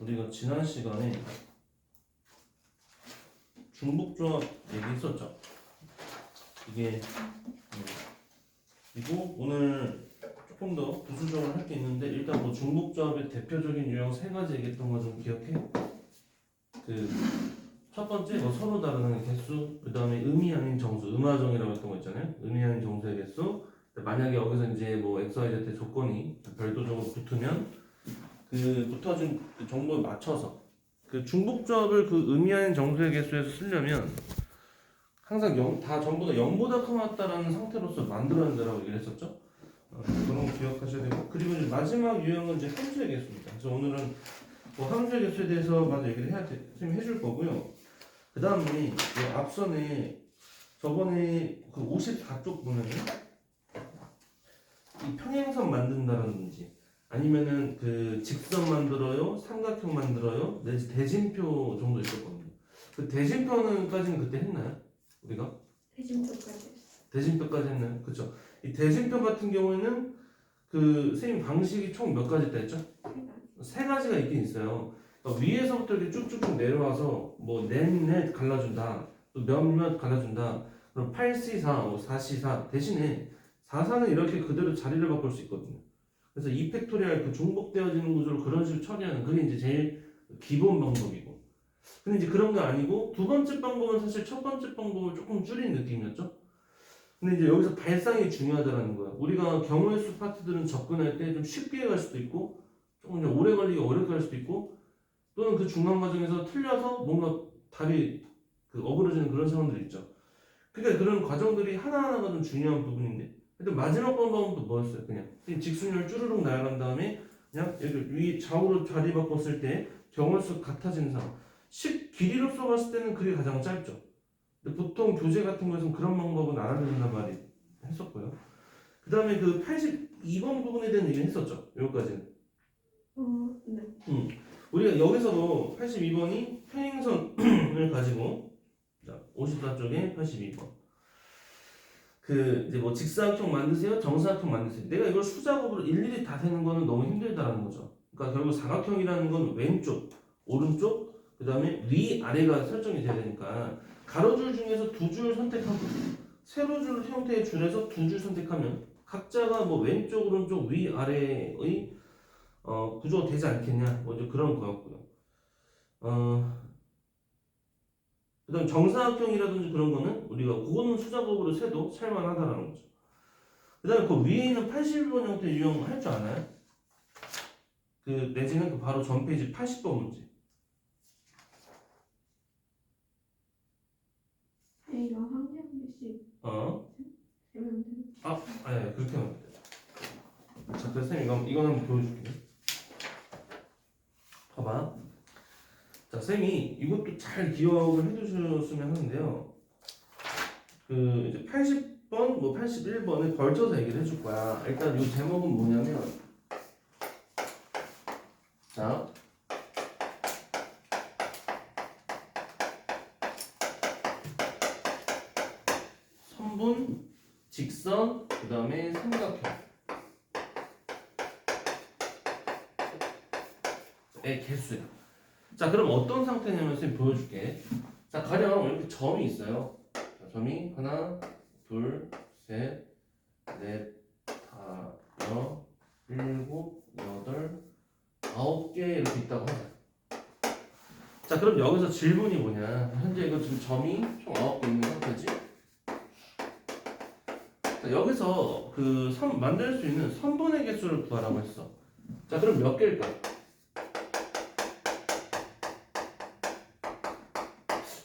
우리가 지난 시간에 중복조합 얘기했었죠. 이게 그리고 오늘 조금 더 부수적으로 할 게 있는데 일단 뭐 중복조합의 대표적인 유형 세 가지 얘기했던 거 좀 기억해. 그 첫 번째 뭐 서로 다른 개수, 그 다음에 의미 아닌 정수, 음화정이라고 했던 거 있잖아요. 의미 아닌 정수의 개수. 만약에 여기서 이제 뭐 XYZ 조건이 별도적으로 붙으면 그 붙어진 그 정보에 맞춰서 그 중복조합을 그 의미 아닌 정수의 개수에서 쓰려면 항상 다 전부 다 0보다 커맞다라는 상태로서 만들어야 된다고 얘기를 했었죠. 그런 거 기억하셔야 되고, 그리고 이제 마지막 유형은 이제 함수의 개수입니다. 그래서 오늘은 뭐 함수의 개수에 대해서 먼저 얘기를 선생님이 해줄 거고요. 그 다음에 앞선에 저번에 그 54쪽 보면은 이 평행선 만든다라든지 아니면은 그 직선 만들어요, 삼각형 만들어요, 내지 대진표 정도 있었거든요. 그 대진표는까지는 그때 했나요? 우리가? 대진표까지 했나요? 그렇죠. 이 대진표 같은 경우에는 그 선생님 방식이 총 몇 가지 있다 했죠? 세 가지가 있긴 있어요. 그러니까 위에서부터 이렇게 쭉쭉쭉 내려와서 뭐 넷 갈라준다, 또 몇몇 갈라준다, 그럼 8C4, 4C4 대신에 4사는 이렇게 그대로 자리를 바꿀 수 있거든요. 그래서 2팩토리얼 그 중복되어지는 구조를 그런 식으로 처리하는 그게 이제 제일 기본 방법이고. 근데 이제 그런 거 아니고 두 번째 방법은 사실 첫 번째 방법을 조금 줄인 느낌이었죠. 근데 이제 여기서 발상이 중요하다는 거야. 우리가 경우의 수 파트들은 접근할 때 좀 쉽게 갈 수도 있고 조금 이제 오래 걸리기 어렵게 갈 수도 있고 또는 그 중간 과정에서 틀려서 뭔가 답이 그 어그러지는 그런 상황들이 있죠. 그러니까 그런 과정들이 하나하나가 좀 중요한 부분인데 근데 마지막 방법은 또 뭐였어요? 그냥 직순율 쭈르륵 나아간 다음에 그냥 여기 위 좌우로 자리 바꿨을 때 경우의 수 같아지는 상황. 길이로서 봤을 때는 그게 가장 짧죠. 근데 보통 교재 같은 거에서는 그런 방법은 안 하는단 말이 했었고요. 그 다음에 그 82번 부분에 대한 얘기를 했었죠. 여기까지는. 네. 우리가 여기서도 82번이 평행선을 가지고 자, 54쪽에 82번 그 이제 뭐 직사각형 만드세요, 정사각형 만드세요. 내가 이걸 수작업으로 일일이 다 세는 거는 너무 힘들다라는 거죠. 그러니까 결국 사각형이라는 건 왼쪽, 오른쪽, 그 다음에 위, 아래가 설정이 돼야 되니까 가로줄 중에서 두 줄 선택하고 세로줄 형태의 줄에서 두 줄 선택하면 각자가 뭐 왼쪽, 오른쪽, 위, 아래의 구조가 되지 않겠냐, 뭐 이제 그런 거였고요. 그다음 정사각형이라든지 그런 거는 우리가 그거는 수작업으로 세도 살만하다라는 거죠. 그다음에 그 위에 있는 81번 형태 유형 할 줄 아나요? 그 내지는 그 바로 전 페이지 80번 문제. 이거 한 개씩 세면 돼. 아니 그렇게 하면 안 돼. 자, 그래서 쌤 이거 한번 보여줄게. 봐봐. 자, 쌤이 이것도 잘 기억을 해두셨으면 하는데요. 그 이제 80번, 뭐 81번을 걸쳐서 얘기를 해줄 거야. 일단 이 제목은 뭐냐면, 자, 선분, 직선, 그 다음에 삼각형의 개수야. 자, 그럼 어떤 상태냐면 쌤 보여줄게. 자, 가령 이렇게 점이 있어요. 자, 점이 하나, 둘, 셋, 넷, 다섯, 일곱, 여덟, 9개 이렇게 있다고 하자. 자, 그럼 여기서 질문이 뭐냐? 현재 이거 지금 점이 총 9개 있는 상태지? 자, 여기서 그 만들 수 있는 선분의 개수를 구하라고 했어. 자, 그럼 몇 개일까?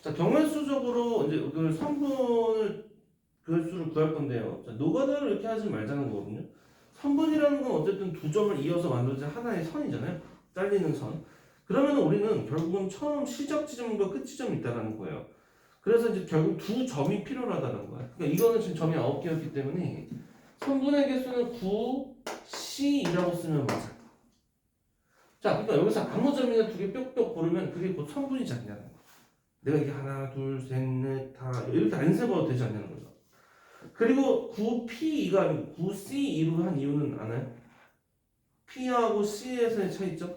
자, 경우수적으로 이제 그 선분을 개수를 구할 건데요. 자, 노가다를 이렇게 하지 말자는 거거든요. 선분이라는 건 어쨌든 두 점을 이어서 만들어진 하나의 선이잖아요. 잘리는 선. 그러면 우리는 결국은 처음 시작 지점과 끝 지점이 있다는 거예요. 그래서 이제 결국 두 점이 필요하다는 거야. 그러니까 이거는 지금 점이 9개였기 때문에 선분의 개수는 9, C이라고 쓰면 맞아. 자, 그러니까 여기서 아무 점이나 두 개 뾱뾱 고르면 그게 곧 선분이지 않냐는 거야. 내가 이게 하나, 둘, 셋, 넷, 다 이렇게 안 세봐도 되지 않냐는 거죠. 그리고 9P2가 아니고 9C2로 한 이유는 아나요? P하고 C에서의 차이점?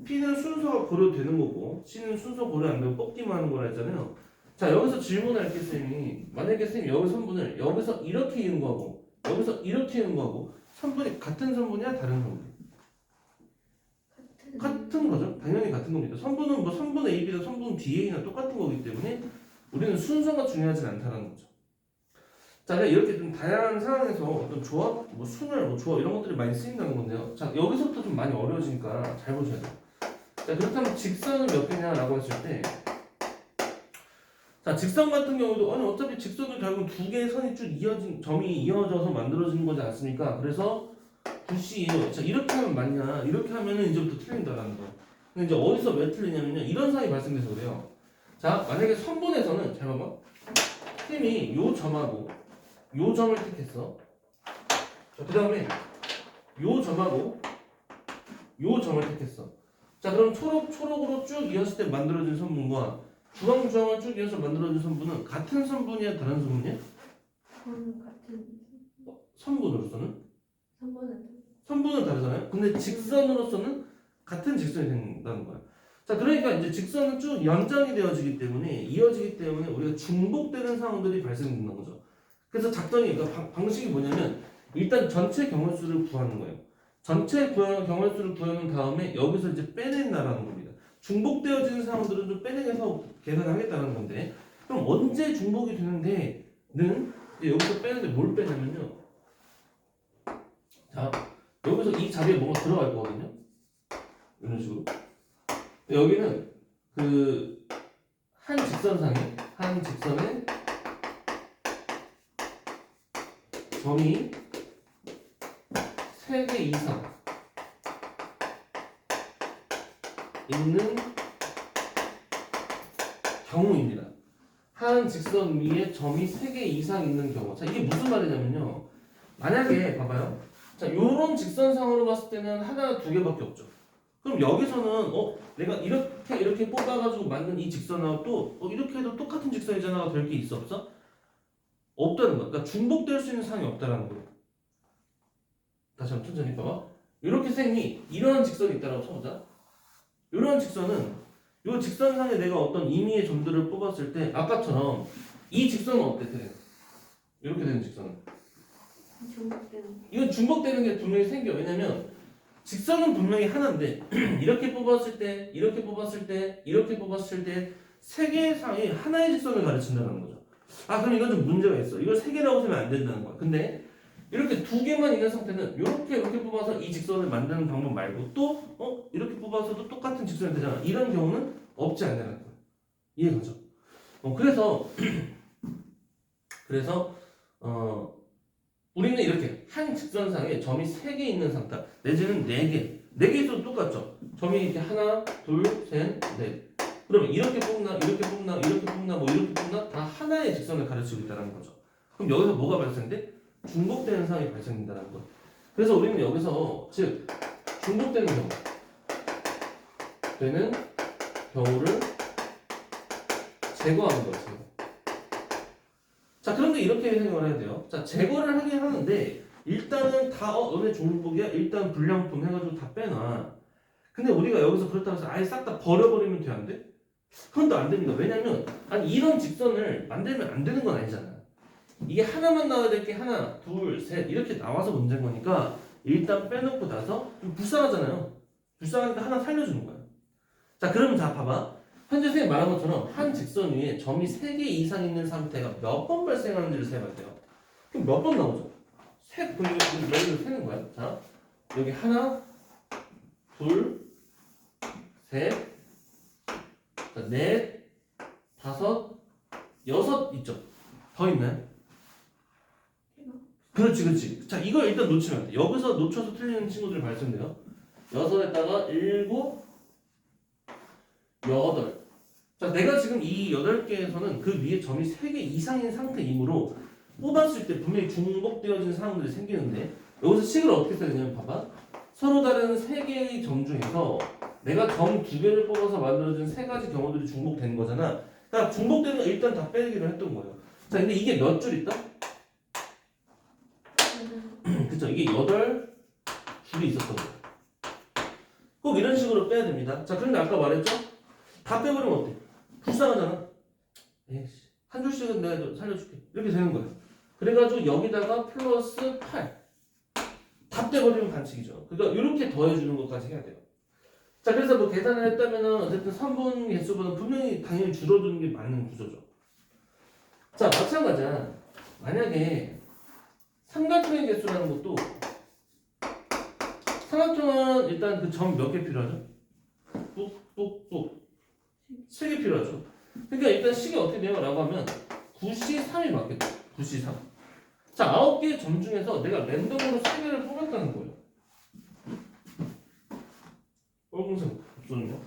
P는 순서가 고려되는 거고 C는 순서 고려 안 되고 뽑기만 하는 거라 했잖아요. 자, 여기서 질문할 게 쌤이 만약에 쌤이 여기 선분을 여기서 이렇게 이은 거하고 여기서 이렇게 이은 거하고 선분이 같은 선분이야 다른 선분? 같은 거죠. 당연히 같은 겁니다. 선분은 뭐 선분 AB나 선분 DA나 똑같은 거기 때문에 우리는 순서가 중요하진 않다는 거죠. 자, 이렇게 좀 다양한 상황에서 어떤 조합, 뭐 순열, 뭐 조합 이런 것들이 많이 쓰인다는 건데요. 자, 여기서부터 좀 많이 어려워지니까 잘 보셔야 돼요. 자, 그렇다면 직선은 몇 개냐라고 했을 때, 자, 직선 같은 경우도 아니 어차피 직선은 결국 두 개의 선이 쭉 이어진 점이 이어져서 만들어지는 거지 않습니까? 그래서 붓이에요. 자, 이렇게 하면 맞냐? 이렇게 하면은 이제부터 틀린다라는 거. 근데 이제 어디서 왜 틀리냐면요. 이런 상황이 발생돼서 그래요. 자, 만약에 선분에서는 잘 봐봐. 쌤이 요 점하고 요 점을 택했어. 자, 그 다음에 요 점하고 요 점을 택했어. 자, 그럼 초록으로 쭉 이었을 때 만들어진 선분과 주황주황을 쭉 이어서 만들어진 선분은 같은 선분이야 다른 선분이야? 저는 같은 선분으로서는? 3번은 선분은 다르잖아요. 근데 직선으로서는 같은 직선이 된다는 거야. 자, 그러니까 이제 직선은 쭉 연장이 되어지기 때문에 이어지기 때문에 우리가 중복되는 상황들이 발생된다는 거죠. 그래서 작전이 그러니까 방식이 뭐냐면 일단 전체 경월수를 구하는 거예요. 전체 경월수를 구해놓은 다음에 여기서 이제 빼낸다라는 겁니다. 중복되어지는 상황들은 좀 빼내서 계산하겠다는 건데 그럼 언제 중복이 되는데는 이제 여기서 빼는데 뭘 빼냐면요. 자, 여기서 이 자리에 뭔가 들어갈 거거든요. 이런 식으로. 여기는 그 한 직선에 점이 3개 이상 있는 경우입니다. 한 직선 위에 점이 3개 이상 있는 경우. 자, 이게 무슨 말이냐면요. 만약에 봐봐요. 자, 요런 직선상으로 봤을 때는 하나, 두 개밖에 없죠. 그럼 여기서는 내가 이렇게 뽑아가지고 만든 이 직선하고 또 이렇게 해도 똑같은 직선이잖아 될 게 있어 없어? 없다는 거야. 그러니까 중복될 수 있는 상황이 없다는 거예요. 다시 한번 천천히 봐봐. 이렇게 쌤이 이러한 직선이 있다라고 쳐보자. 이러한 직선은 이 직선상에 내가 어떤 임의의 점들을 뽑았을 때 아까처럼 이 직선은 어때? 이렇게 되는 직선은 중복되는 이건 중복되는 게 분명히 생겨. 왜냐면 직선은 분명히 하나인데 이렇게 뽑았을 때 이렇게 뽑았을 때 이렇게 뽑았을 때 세 개의 상이 하나의 직선을 가르친다는 거죠. 아, 그럼 이건 좀 문제가 있어. 이걸 세 개라고 세면 안 된다는 거야. 근데 이렇게 두 개만 있는 상태는 이렇게 뽑아서 이 직선을 만드는 방법 말고 또 이렇게 뽑아서도 똑같은 직선이 되잖아. 이런 경우는 없지 않냐는 거야. 이해가죠? 그래서 우리는 이렇게 한 직선상에 점이 3개 있는 상태 내지는 4개 4개 있어도 똑같죠. 점이 이렇게 하나, 둘, 셋, 넷. 그러면 이렇게 뽑나 이렇게 뽑나 이렇게 뽑나 뭐 이렇게 뽑나 다 하나의 직선을 가르치고 있다는 거죠. 그럼 여기서 뭐가 발생돼? 중복되는 상황이 발생된다는 거. 그래서 우리는 여기서 즉 중복되는 경우를 제거하는 거죠. 자, 그런데 이렇게 생각을 해야 돼요. 자, 제거를 하긴 하는데 일단은 다 너네 중복이야. 일단 불량품 해가지고 다 빼놔. 근데 우리가 여기서 그렇다고 해서 아예 싹 다 버려버리면 돼? 안 돼? 그건 또 안 됩니다. 왜냐면 아니 이런 직선을 만들면 안 되는 건 아니잖아. 이게 하나만 나와야 될 게 하나, 둘, 셋 이렇게 나와서 문제인 거니까 일단 빼놓고 나서 좀 불쌍하잖아요. 불쌍하니까 하나 살려주는 거야. 자, 그러면 자 봐봐. 현재 선생님 말한 것처럼 한 직선 위에 점이 3개 이상 있는 상태가 몇 번 발생하는지를 세봐야 돼요. 그럼 몇 번 나오죠? 여기를 세는 거야. 자, 여기 하나, 둘, 셋, 넷, 다섯, 여섯 있죠? 더 있나요? 그렇지. 자, 이걸 일단 놓치면 안 돼. 여기서 놓쳐서 틀리는 친구들이 발생돼요. 6에다가 7, 8. 자, 내가 지금 이 8개에서는 그 위에 점이 3개 이상인 상태이므로 뽑았을 때 분명히 중복되어지는 상황들이 생기는데 여기서 식을 어떻게 써야 되냐면 봐봐. 서로 다른 3개의 점 중에서 내가 점 2개를 뽑아서 만들어진 3가지 경우들이 중복되는 거잖아. 그러니까 중복되는 거 일단 다 빼기로 했던 거예요. 자, 근데 이게 몇 줄 있다? 그쵸, 이게 8줄이 있었던 거예요. 꼭 이런 식으로 빼야 됩니다. 자, 그런데 아까 말했죠? 다 빼버리면 어때? 불쌍하잖아. 에이씨, 한 줄씩은 내가 좀 살려줄게. 이렇게 되는 거야. 그래가지고 여기다가 플러스 8. 다 빼버리면 반칙이죠. 그러니까 이렇게 더해주는 것까지 해야 돼요. 자, 그래서 뭐 계산을 했다면은 어쨌든 3분 개수보다 분명히 당연히 줄어드는 게 맞는 구조죠. 자, 마찬가지야. 만약에 삼각형의 개수라는 것도 삼각형은 일단 그 점 몇 개 필요하죠? 뿍뿍뿍 3개 필요하죠. 그러니까 일단 식이 어떻게 돼요? 라고 하면 9C3이 맞겠죠. 9C3. 자, 9개의 점 중에서 내가 랜덤으로 3개를 뽑았다는 거예요. 빨간색 없었네요.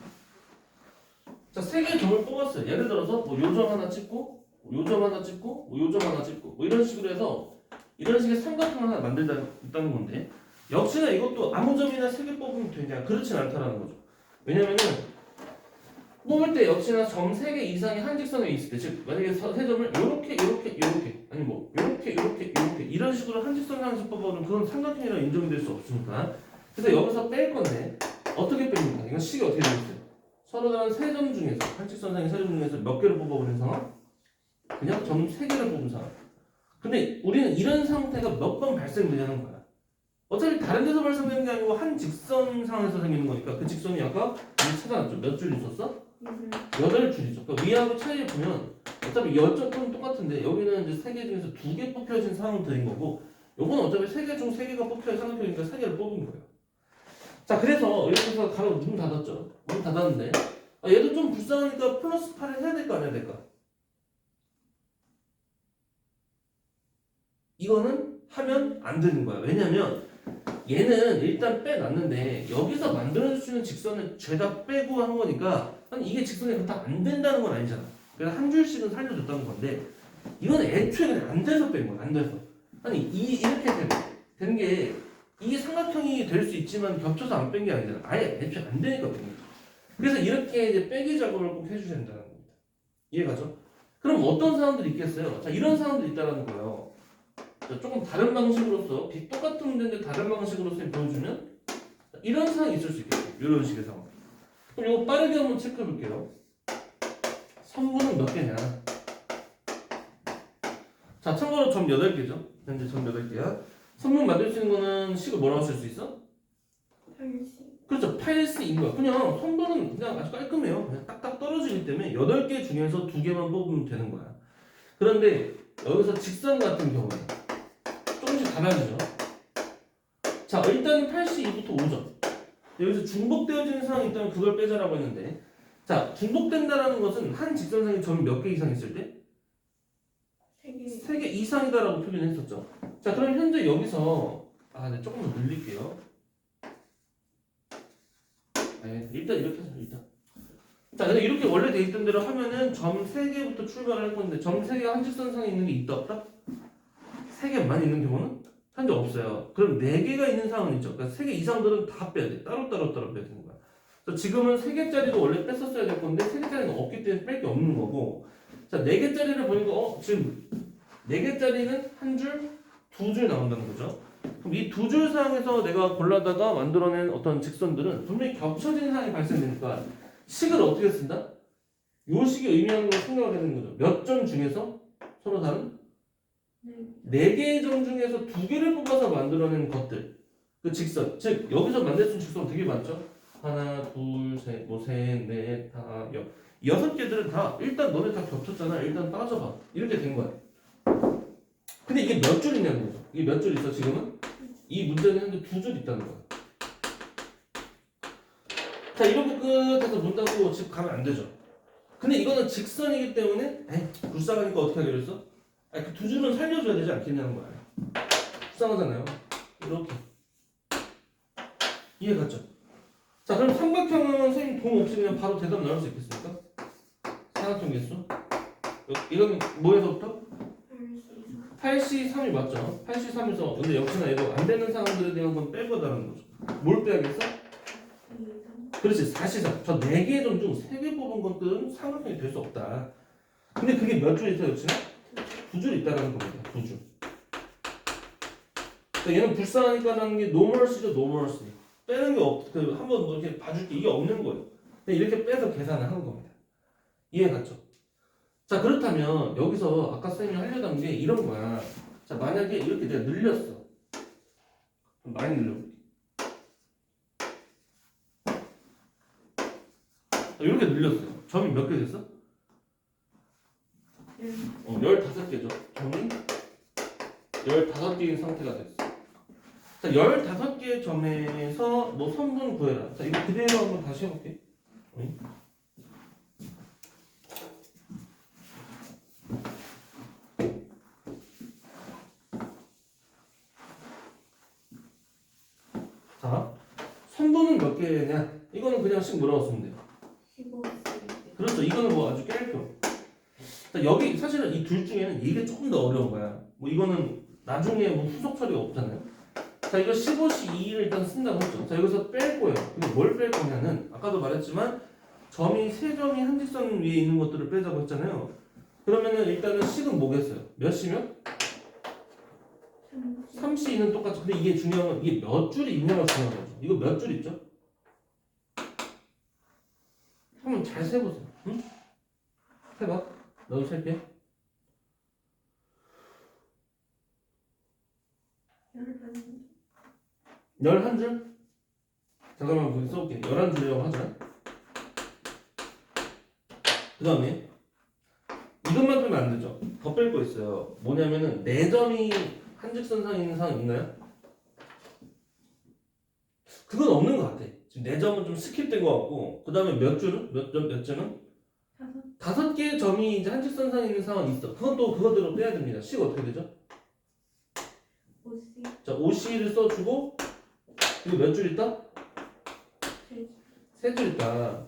자, 3개의 점을 뽑았어요. 예를 들어서 뭐 요점 하나 찍고, 요 점 하나 찍고, 뭐 요 점 하나 찍고, 뭐 이런 식으로 해서 이런 식의 삼각형 하나 만들다는 건데, 역시나 이것도 아무 점이나 3개 뽑으면 되냐? 그렇진 않다라는 거죠. 왜냐면은 뽑을 때 역시나 점 3개 이상의 한 직선에 있을 때, 즉 만약에 세 점을 요렇게 아니 뭐 요렇게 이런 식으로 한 직선 상에서 뽑아오면 그건 삼각형이라 인정이 될 수 없으니까. 그래서 여기서 뺄 건데 어떻게 뺍니까? 이건 식이 어떻게 되겠어요? 서로 다른 세 점 중에서 한 직선상의 세 점 중에서 몇 개를 뽑아버린 상황? 그냥 점 3개를 뽑은 상황. 근데 우리는 이런 상태가 몇 번 발생되냐는 거야. 어차피 다른 데서 발생되는 게 아니고 한 직선 상에서 생기는 거니까 그 직선이 아까 우리 찾아놨죠? 몇 줄 있었어? 8줄이죠. 그러니까 위하고 차이를 보면 어차피 열점은 똑같은데 여기는 이제 3개 중에서 2개 뽑혀진 상황이 된 거고 요건 어차피 3개 중 3개가 뽑혀야 삼각형이니까 3개를 뽑은 거예요. 자, 그래서 이렇게 해서 가로 문 닫았죠. 문 닫았는데 얘도 좀 불쌍하니까 플러스 8을 해야 될까 안 해야 될까? 이거는 하면 안 되는 거야. 왜냐면 얘는 일단 빼놨는데 여기서 만들어줄 수 있는 직선을 죄다 빼고 한 거니까 아니 이게 직선이 그렇다 안 된다는 건 아니잖아. 그래서 한 줄씩은 살려줬다는 건데 이건 애초에 그냥 안 돼서 뺀 거야. 안 돼서. 아니 이렇게 되는 게 이게 삼각형이 될 수 있지만 겹쳐서 안 뺀 게 아니잖아. 아예 애초에 안 되니까 뺀 거야. 그래서 이렇게 이제 빼기 작업을 꼭 해주셔야 된다는 겁니다. 이해가죠? 그럼 어떤 사람들이 있겠어요? 자, 이런 사람들이 있다는 거예요. 자, 조금 다른 방식으로서 똑같은 문제인데 다른 방식으로서 보여주면 이런 상황이 있을 수 있겠죠. 이런 식의 상황. 그럼 이거 빠르게 한번 체크해 볼게요. 선분은 몇 개냐? 자, 참고로 점 8개죠. 현재 점 8개야. 선분 만들 수 있는 거는 식을 뭐라고 쓸 수 있어? 8시. 그렇죠. 8C인 거야. 그냥 선분은 그냥 아주 깔끔해요. 그냥 딱딱 떨어지기 때문에 8개 중에서 2개만 뽑으면 되는 거야. 그런데 여기서 직선 같은 경우에 조금씩 달라지죠. 자, 일단은 82부터 5점. 여기서 중복되어지는 상황이 있다면 그걸 빼자라고 했는데, 자, 중복된다라는 것은 한 직선상에 점이 몇 개 이상 있을 때? 3개. 3개 이상이다라고 표현했었죠. 자, 그럼 현재 여기서 네, 조금 더 늘릴게요. 네, 일단 이렇게 해서 일단. 자, 근데 이렇게 원래 돼 있던 대로 하면은 점 3개부터 출발을 할 건데 점 3개가 한 직선상에 있는 게 있다 없다? 3개만 있는 경우는 현재 없어요. 그럼 4개가 있는 상황은 있죠. 그러니까 3개 이상들은 다 빼야 돼. 따로 빼야 되는 거야. 그래서 지금은 3개짜리도 원래 뺐었어야 될 건데 3개짜리는 없기 때문에 뺄 게 없는 거고, 자, 4개짜리를 보니까 지금 4개짜리는 한 줄, 2줄 나온다는 거죠. 그럼 이 2줄 상황에서 내가 골라다가 만들어낸 어떤 직선들은 분명히 겹쳐진 상황이 발생되니까 식을 어떻게 쓴다? 요 식이 의미하는 걸 생각을 해야 되는 거죠. 몇 점 중에서 서로 다른 4개의 점 중에서 2개를 뽑아서 만들어낸 것들, 그 직선, 즉 여기서 만들 수 있는 직선 되게 많죠. 하나, 둘, 셋, 뭐 셋, 넷, 다, 6개들은 다 일단 너네 다 겹쳤잖아. 일단 빠져봐. 이렇게 된 거야. 근데 이게 몇 줄 있냐는 거죠. 이게 몇 줄 있어 지금은? 이 문제는 현재 2줄 있다는 거야. 자, 이렇게 끝에서 문 닫고 집 가면 안 되죠. 근데 이거는 직선이기 때문에 불쌍하니까 어떻게 하기로 했어? 그 2줄은 살려줘야 되지 않겠냐는 거야. 불쌍하잖아요. 이렇게. 이해 갔죠? 자, 그럼 삼각형은 선생님 도움 없이 그냥 바로 대답 나올 수 있겠습니까? 삼각형 개수? 이건 뭐에서부터? 8C3이 맞죠? 8C3에서 근데 역시나 이거 안 되는 상황들에 대한 건 빼고다라는 거죠. 뭘 빼야겠어? 그렇지, 4C3. 저 4개의 점 중 3개 뽑은 것들은 삼각형이 될 수 없다. 근데 그게 몇 줄 있어 역시나? 2줄 있다라는 겁니다. 2줄. 그러니까 얘는 불쌍하니까 나는 게 노멀스죠, 노멀스. 빼는 게 한번 뭐 이렇게 봐줄 게 이게 없는 거예요. 근데 이렇게 빼서 계산을 하는 겁니다. 이해 갔죠? 자, 그렇다면 여기서 아까 쌤이 하려던 게 이런 거야. 자, 만약에 이렇게 내가 늘렸어. 좀 많이 늘려볼게. 이렇게 늘렸어요. 점이 몇 개 됐어? 15개죠. 점이 15개인 상태가 됐어. 자, 15개의 점에서 뭐 선분 구해라. 자, 이거 그대로 한번 다시 해볼게. 자, 선분은 몇 개냐? 이거는 그냥 씩 물어봤으면 돼요. 15씩. 그렇죠. 이거는 뭐 아주 깔끔. 자, 여기 사실은 이 둘 중에는 이게 조금 더 어려운 거야. 뭐 이거는 나중에 뭐 후속 처리가 없잖아요. 자, 이거 15시 2를 일단 쓴다고 했죠. 자, 여기서 뺄 거예요. 근데 뭘 뺄 거냐는 아까도 말했지만 점이 세 점이 한 직선 위에 있는 것들을 빼자고 했잖아요. 그러면은 일단은 식은 뭐겠어요? 몇 시면? 3C는 똑같죠. 근데 이게 중요한 건 이게 몇 줄이 있냐가 중요한 거죠. 이거 몇 줄 있죠? 한번 잘 세보세요. 응? 해봐. 나도 셀게. 11줄? 잠깐만 거기 써볼게. 11줄이라고 하자. 그 다음에 이것만 빼면 안 되죠. 더 뺄 거 있어요. 뭐냐면은 4점이 한직선상에 있는 상황 있나요? 그건 없는 것 같아. 지금 4점은 좀 스킵된 것 같고 그 다음에 몇 줄은? 몇 점은? 5개의 점이 이제 한직선상에 있는 상황이 있어. 그건 또 그거대로 빼야 됩니다. C가 어떻게 되죠? 5씩. 자, 5C를 써주고 이거 몇 줄 있다? 3줄 있다.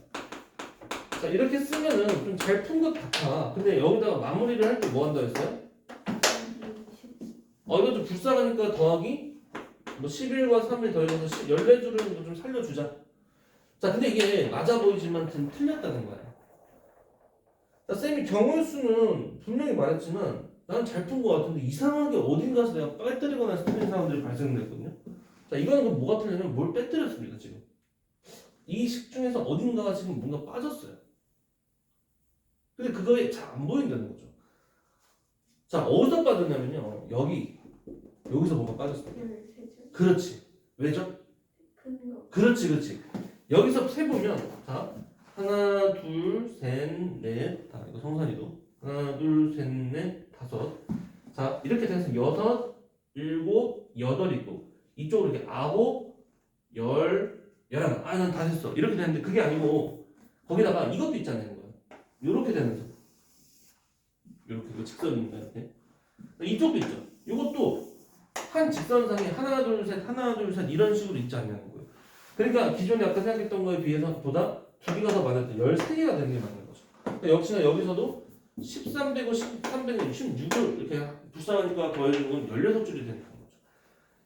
자, 이렇게 쓰면은 좀 잘 푼 것 같아. 근데 여기다가 마무리를 할 때 뭐 한다 했어요? 이거 좀 불쌍하니까 더하기 뭐 11과 3을 더해서 14줄은 좀 살려주자. 자, 근데 이게 맞아 보이지만 좀 틀렸다는 거야. 자, 쌤이 경우의 수는 분명히 말했지만 난 잘 푼 것 같은데 이상하게 어딘가서 내가 빼뜨리거나 해서 틀린 상황들이 발생됐거든요. 자, 이거는 그럼 뭐가 틀리냐면 뭘 빼뜨렸습니다, 지금. 이 식 중에서 어딘가가 지금 뭔가 빠졌어요. 근데 그거에 잘 안 보인다는 거죠. 자, 어디서 빠졌냐면요. 여기서 뭐가 빠졌어요. 13줄. 그렇지. 왜죠? 큰 거. 그렇지. 여기서 세보면, 자, 하나, 둘, 셋, 넷, 다 이거 성산이도. 하나, 둘, 셋, 넷, 다섯. 자, 이렇게 돼서 6, 7, 8이고, 이쪽으로 이렇게 9, 10, 11. 난 다 됐어. 이렇게 되는데 그게 아니고, 거기다가 이것도 있잖아요. 이렇게 되는 거. 이렇게 직선입니다. 이렇게. 이쪽도 있죠. 이것도 한 직선상에 하나 둘 셋 이런 식으로 있지 않냐는 거예요. 그러니까 기존에 아까 생각했던 거에 비해서 보다 두 개가 더 많을 때 13개가 되는 게 맞는 거죠. 그러니까 역시나 여기서도 13되고 13되고 16을 이렇게 불쌍하니까 더해주는 건 16줄이 되는 거죠.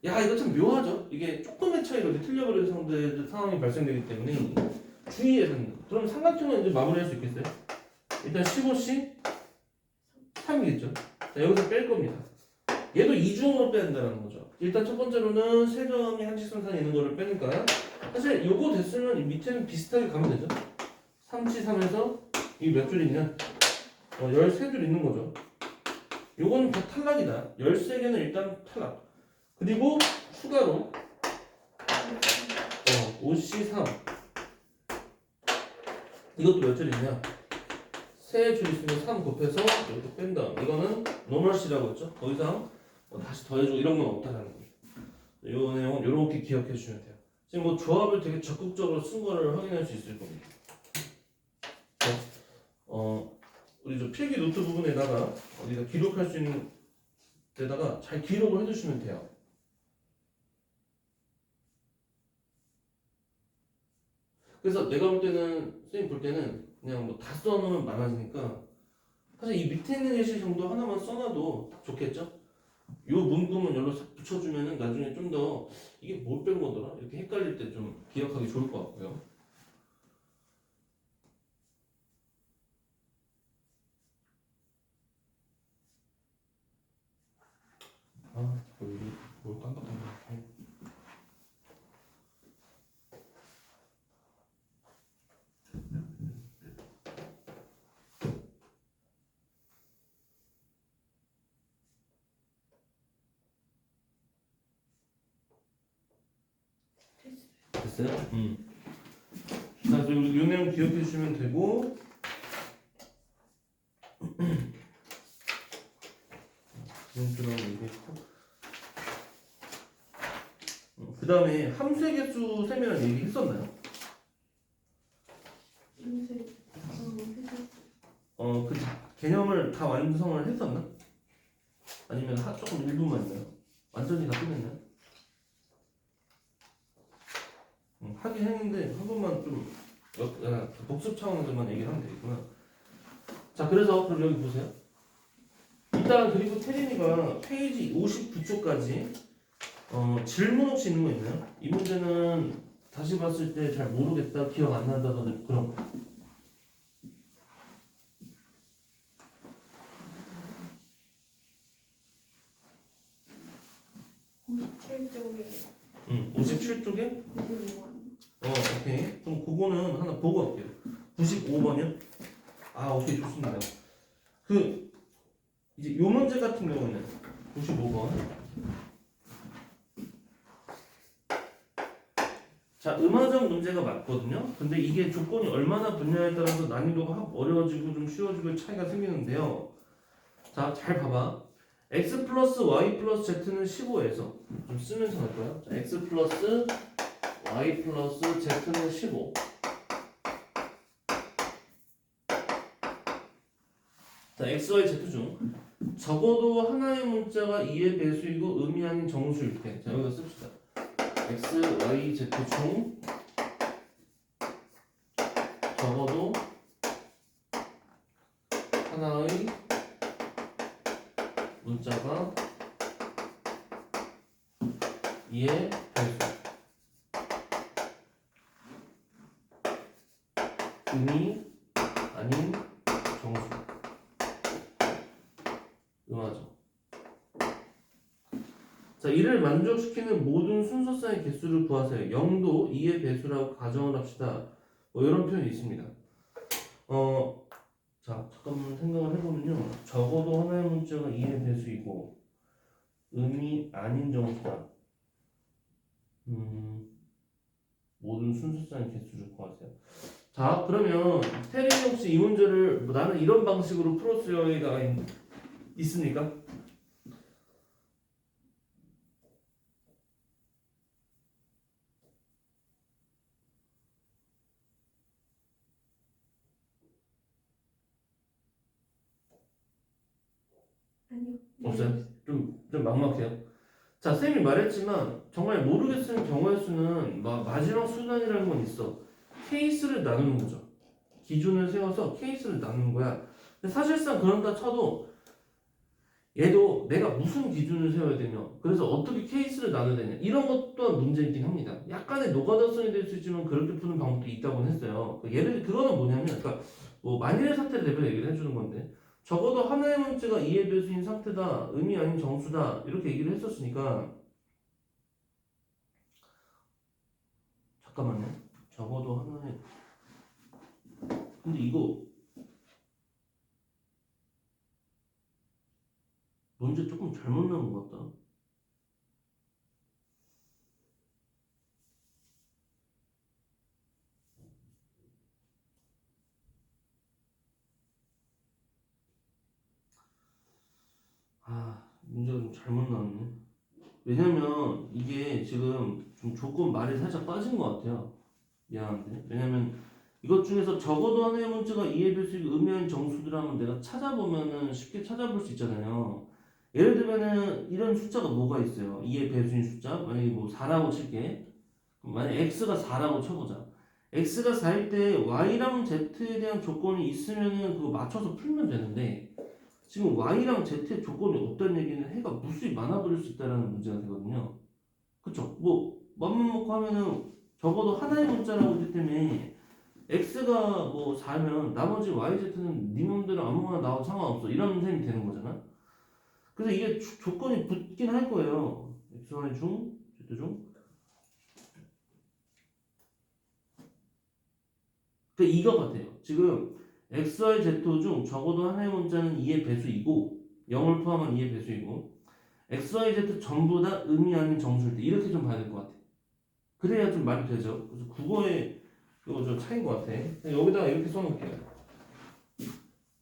야, 이거 참 묘하죠. 이게 조금의 차이로 이렇게 틀려버리는 상황이 발생되기 때문에 주의해야 됩니다. 그럼 삼각형은 이제 마무리할 수 있겠어요? 일단 15씩 3이겠죠. 자, 여기서 뺄 겁니다. 얘도 이중으로 빼야 된다는 거죠. 일단 첫 번째로는 세 점이 한직선상에 있는 거를 빼니까 사실 요거 됐으면 이 밑에는 비슷하게 가면 되죠. 3C3에서 이 몇 줄 있냐? 13줄 있는 거죠. 요거는 다 탈락이다. 13개는 일단 탈락. 그리고 추가로 5C3 이것도 몇 줄 있냐? 세 줄 있으면 3 곱해서 이렇게 뺀 다음 이거는 노멀시라고 했죠. 더 이상 다시 더해주고 이런 건 없다라는 거죠. 이 내용은 이렇게 기억해 주시면 돼요. 지금 뭐 조합을 되게 적극적으로 쓴 거를 확인할 수 있을 겁니다. 우리 저 필기 노트 부분에다가 어디다 기록할 수 있는 데다가 잘 기록을 해주시면 돼요. 그래서 내가 볼 때는 선생님 볼 때는 그냥 뭐 다 써놓으면 많아지니까 사실 이 밑에 있는 예시 정도 하나만 써놔도 딱 좋겠죠? 요 문구문 열로 싹 붙여주면은 나중에 좀 더 이게 뭘 뺀 거더라? 이렇게 헷갈릴 때 좀 기억하기 좋을 것 같고요. 뭘 깜빡한 거야. 됐어요? 자, 그리고 이 내용 기억해 주시면 되고 그 다음에 함수의 개수 셈이라는 얘기 했었나요? 인쇄 그 개념을 다 완성을 했었나? 아니면 조금 일부만 있나요? 완전히 다 끝냈나요? 하긴 했는데 한 번만 좀 복습 차원에서만 얘기를 하면 되겠구나. 자, 그래서 그럼 여기 보세요. 일단 그리고 태린이가 페이지 59초까지 질문 혹시 있는 거 있나요? 이 문제는 다시 봤을 때 잘 모르겠다, 기억 안 난다든지 그런 거. 57쪽에 57쪽에? 95원. 오케이. 그럼 그거는 하나 보고 갈게요. 95번이요? 오케이, 좋습니다. 이제 요 문제 같은 경우는 95번. 자, 음화적 문제가 맞거든요. 근데 이게 조건이 얼마나 붙냐에 따라서 난이도가 확 어려워지고 좀 쉬워지고 차이가 생기는데요. 자, 잘 봐봐. x 플러스 y 플러스 z는 15에서 좀 쓰면서 할 거야. 자, x 플러스 y 플러스 z는 15. 자, x, y, z 중 적어도 하나의 문자가 2의 배수이고 의미 아닌 정수일 때. 자, 여기다 씁시다. x, y, z 중 적어도 하나의 문자가 2의 배수. 의미 아닌 정수. 음화죠. 자, 이를 만족시키는 모든 순서상의 개수를 구하세요. 0도 2의 배수라고 가정을 합시다. 뭐 이런 표현이 있습니다. 자, 잠깐만 생각을 해보면요. 적어도 하나의 문자가 2의 배수이고 의미 아닌 정수다. 모든 순서상의 개수를 구하세요. 자, 그러면 태린이 혹시 이 문제를 나는 이런 방식으로 풀었을 여기가 있습니까? 아니요. 없어요? 좀 막막해요. 자, 쌤이 말했지만 정말 모르겠으면 경우의 수는 마지막 수단이라는 건 있어. 케이스를 나누는 거죠. 기준을 세워서 케이스를 나누는 거야. 근데 사실상 그런다 쳐도 얘도 내가 무슨 기준을 세워야 되냐, 그래서 어떻게 케이스를 나눠야 되냐, 이런 것 또한 문제이긴 합니다. 약간의 노가다성이 될 수 있지만 그렇게 푸는 방법도 있다고 했어요. 예를 들어 그거는 뭐냐면, 그러니까 뭐 만일의 사태를 대비해 얘기를 해주는 건데, 적어도 하나의 문자가 2의 배수인 상태다, 의미 아닌 정수다, 이렇게 얘기를 했었으니까, 잠깐만요. 적어도 하나의, 근데 이거 문제 조금 잘못 나온 것 같다. 문제가 좀 잘못 나왔네. 왜냐면 이게 지금 좀 조건 말이 살짝 빠진 것 같아요. 미안한데. 왜냐면 이것 중에서 적어도 하나의 문자가 2의 배수이고 의미하는 정수들하면 내가 찾아보면은 쉽게 찾아볼 수 있잖아요. 예를 들면은 이런 숫자가 뭐가 있어요. 2의 배수인 숫자. 만약에 뭐 4라고 칠게. 만약에 x가 4라고 쳐보자. x가 4일 때 y랑 z에 대한 조건이 있으면은 그거 맞춰서 풀면 되는데, 지금 y랑 z의 조건이 없다는 얘기는 해가 무수히 많아버릴 수 있다는 문제가 되거든요. 그쵸? 뭐 맘만 먹고 하면은 적어도 하나의 문자라고 했기 때문에 x가 뭐 4면 나머지 y, z는 네 맘대로 아무거나 나와도 상관없어, 이런 셈이 되는 거잖아. 그래서 이게 조건이 붙긴 할 거예요. x, y 중, z 중. 그러니까 이거 같아요. 지금 x, y, z 중 적어도 하나의 문자는 2의 배수이고 0을 포함한 2의 배수이고 x, y, z 전부 다 의미 아닌 정수일 때, 이렇게 좀 봐야 될 것 같아. 그래야 좀 말이 되죠. 그래서 국어의 이거 좀 차이인 것 같아. 그냥 여기다가 이렇게 써놓을게요.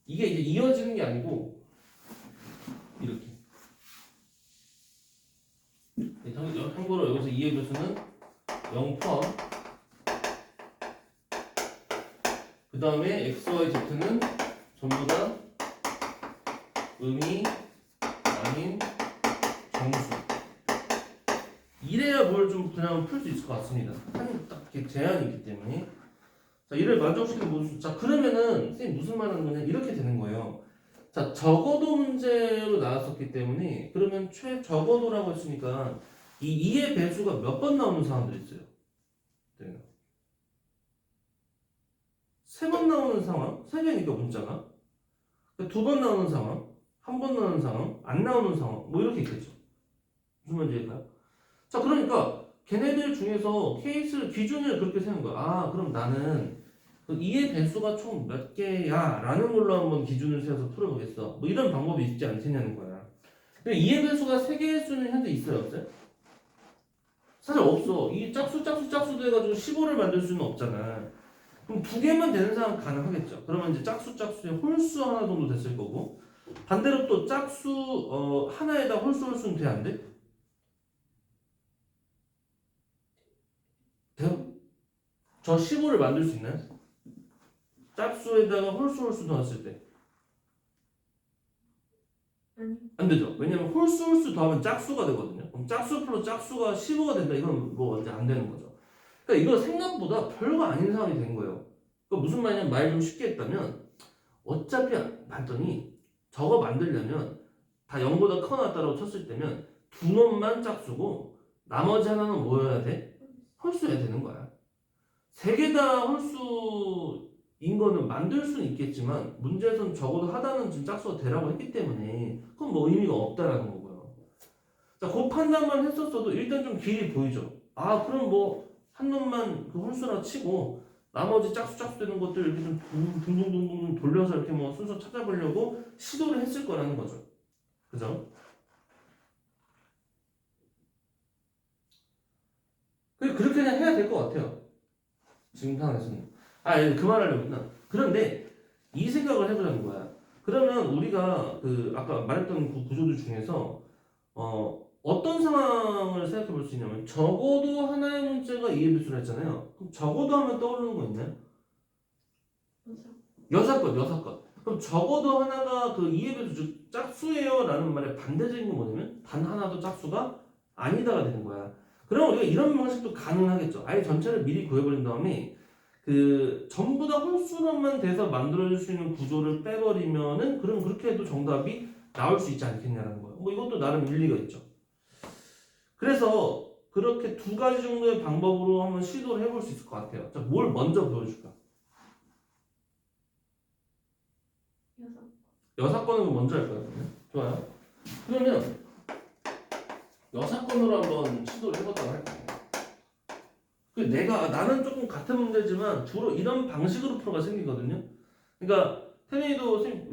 이게 이제 이어지는 게 아니고 이렇게. 참고로 여기서 이해 배수는 0 포함. 그 다음에 x, y, z는 전부 다 음이 아닌 정수. 이래야 뭘 좀 그냥 풀 수 있을 것 같습니다. 한 딱 이렇게 제한이 있기 때문에. 자, 이를 만족시키는 모든 수. 자, 그러면은 선생님 무슨 말 하는 거냐? 이렇게 되는 거예요. 자, 적어도 문제로 나왔었기 때문에 그러면 최적어도라고 했으니까 이 2의 배수가 몇 번 나오는 상황들이 있어요. 네. 3번 나오는 상황, 3개니까 문자가 2번 나오는 상황, 1번 나오는 상황, 안 나오는 상황, 뭐 이렇게 있겠죠. 무슨 말인지일까요? 자, 그러니까 걔네들 중에서 케이스를 기준을 그렇게 세운 거야. 아, 그럼 나는 그 2의 배수가 총 몇 개야? 라는 걸로 한번 기준을 세워서 풀어보겠어. 뭐 이런 방법이 있지 않겠냐는 거야. 근데 2의 배수가 3개의 수는 현재 있어요, 없어요? 사실 없어. 이 짝수도 해가지고 15를 만들 수는 없잖아. 그럼 2개만 되는 상황 가능하겠죠. 그러면 이제 짝수의 홀수 하나 정도 됐을 거고, 반대로 또 짝수 하나에다 홀수는 돼, 안 돼? 돼요? 저 15를 만들 수 있나요? 짝수에다가 홀수 더했을 때. 아니요. 안 되죠. 왜냐면 홀수 더하면 짝수가 되거든요. 그럼 짝수 플러스 짝수가 15가 된다. 이건 뭐 이제 안 되는 거죠. 그러니까 이거 생각보다 별거 아닌 상황이 된 거예요. 그러니까 무슨 말이냐면 말 좀 쉽게 했다면 어차피 봤더니 저거 만들려면 다 0보다 크거나 같다라고 쳤을 때면 두 놈만 짝수고 나머지 하나는 뭐여야 돼? 홀수여야 되는 거야. 세 개 다 홀수인 거는 만들 수는 있겠지만 문제에서는 적어도 하나는 지금 짝수가 되라고 했기 때문에 그건 뭐 의미가 없다라는 거고요. 자, 그 판단만 했었어도 일단 좀 길이 보이죠. 아, 그럼 뭐 한 놈만 그 홀수라 치고 나머지 짝수 되는 것들 이렇게 좀 둥둥둥둥 돌려서 이렇게 뭐 순서 찾아보려고 시도를 했을 거라는 거죠. 그죠? 그렇게 해야 될 것 같아요. 지금 상황에서는. 아, 그 말하려구나. 그런데 이 생각을 해보자는 거야. 그러면 우리가 그 아까 말했던 그 구조들 중에서 어떤 상황을 생각해 볼 수 있냐면 적어도 하나의 문제가 이해 배수를 했잖아요. 그럼 적어도 하면 떠오르는 거 있나요? 여사건. 그럼 적어도 하나가 그 이해 배수 즉 짝수예요 라는 말의 반대적인 건 뭐냐면 단 하나도 짝수가 아니다가 되는 거야. 그럼 우리가 이런 방식도 가능하겠죠. 아예 전체를 미리 구해버린 다음에 그 전부 다 홀수로만 돼서 만들어질 수 있는 구조를 빼버리면은 그럼 그렇게 해도 정답이 나올 수 있지 않겠냐라는 거예요. 뭐 이것도 나름 일리가 있죠. 그래서 그렇게 두 가지 정도의 방법으로 한번 시도를 해볼 수 있을 것 같아요. 자, 뭘 먼저 보여줄까? 여사건으로 먼저 할까요? 좋아요. 그러면 여사건으로 한번 시도를 해보도록 할게요. 나는 조금 같은 문제지만 주로 이런 방식으로 풀어가 생기거든요. 그러니까 태민이도 선생님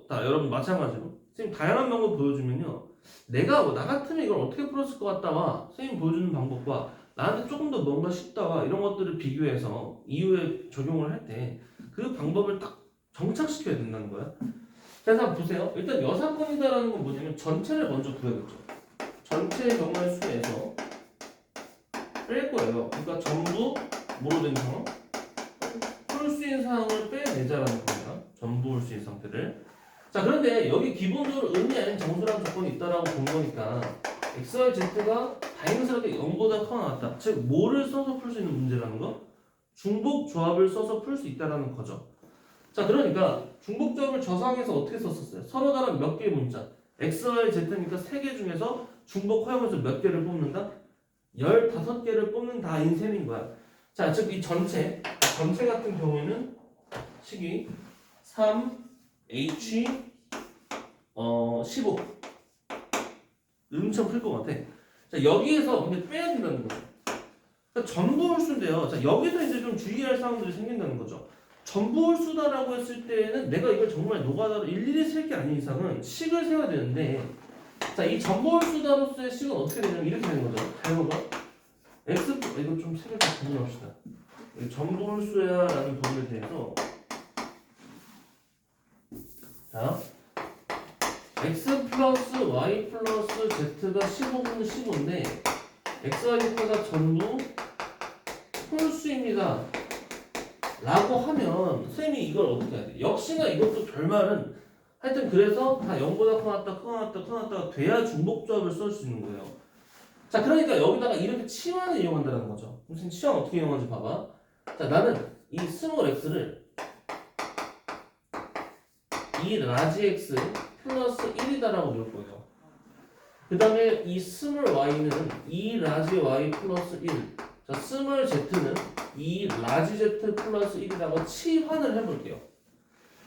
다 여러분 마찬가지로 선생님 다양한 방법 보여주면요. 내가 나 같으면 이걸 어떻게 풀었을 것 같다와 선생님 보여주는 방법과 나한테 조금 더 뭔가 쉽다와 이런 것들을 비교해서 이후에 적용을 할 때 그 방법을 딱 정착시켜야 된다는 거야. 그래서 한번 보세요. 일단 여사건이다라는 건 뭐냐면 전체를 먼저 구해야겠죠. 전체의 경우의 수에서 뺄 거예요. 그러니까 전부 뭐로 된 상황? 홀수인 상황을 빼내자라는 겁니다. 전부 홀수인 상태를. 자, 그런데 여기 기본적으로 의미 아닌 정수라는 조건이 있다라고 본 거니까 x, y, z가 다행스럽게 0보다 커 나왔다. 즉 뭐를 써서 풀 수 있는 문제라는 거? 중복 조합을 써서 풀 수 있다라는 거죠. 자, 그러니까 중복 조합을 저 상황에서 어떻게 썼었어요? 서로 다른 몇 개의 문자 x, y, z니까 3개 중에서 중복 허용해서 몇 개를 뽑는다? 15개를 뽑는다인 셈인 거야. 자, 즉 이 전체 같은 경우에는 식이 3H 15 엄청 클 것 같아. 자, 여기에서 근데 빼야 된다는 거죠. 그러니까 전부 홀수인데요. 자, 여기서 이제 좀 주의할 사항들이 생긴다는 거죠. 전부 홀수다라고 했을 때는 내가 이걸 정말 노가다로 일일이 셀 게 아닌 이상은 식을 세워야 되는데, 자, 이 전부 홀수다로서의 식은 어떻게 되냐면 이렇게 되는 거죠. 잘 봐봐. 이거 좀 세개 더 구분합시다. 정보홀수야라는 부분에 대해서 자 x 플러스 y 플러스 z가 15분은 15인데 x, y, z가 전부 홀수입니다 라고 하면 쌤이 이걸 어떻게 해야 돼? 역시나 이것도 별말은 하여튼 그래서 다 0보다 커났다 커났다 커났다가 돼야 중복조합을 쓸 수 있는 거예요. 자 그러니까 여기다가 이렇게 치환을 이용한다는 거죠. 무슨 치환 어떻게 이용하는지 봐봐. 자 나는 이 스몰 x를 이 라지 x 플러스 1이다라고 넣을 거예요. 그 다음에 이 스몰 y는 이 라지 y 플러스 1. 자 스몰 z는 이 라지 z 플러스 1이라고 치환을 해볼게요.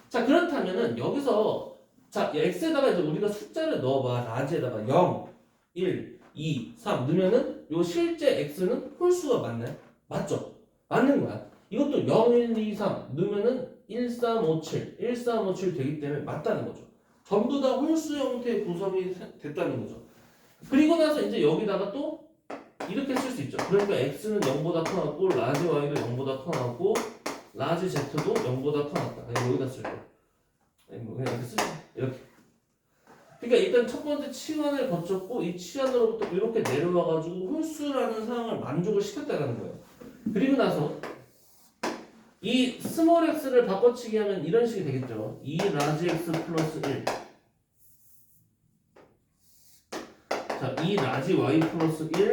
자 그렇다면은 여기서 자 x에다가 이제 우리가 숫자를 넣어봐. 라지에다가 0, 1, 2, 3 넣으면은 요 실제 x는 홀수가 맞나요? 맞죠? 맞는 거야. 이것도 0, 1, 2, 3 넣으면은 1, 3, 5, 7, 1, 3, 5, 7 되기 때문에 맞다는 거죠. 전부 다 홀수 형태의 구성이 됐다는 거죠. 그리고 나서 이제 여기다가 또 이렇게 쓸 수 있죠. 그러니까 x는 0보다 커났고 라지 y도 0보다 커났고 라지 z도 0보다 커났다. 그냥 여기다 쓸 거야. 뭐 그냥 이렇게 쓰죠. 이렇게. 그러니까 일단 첫 번째 치환을 거쳤고 이 치환으로부터 이렇게 내려와가지고 홀수라는 상황을 만족을 시켰다는 거예요. 그리고 나서 이 스몰 x를 바꿔치기 하면 이런 식이 되겠죠. 2 라지 x 플러스 1. 자, 2 라지 y 플러스 1.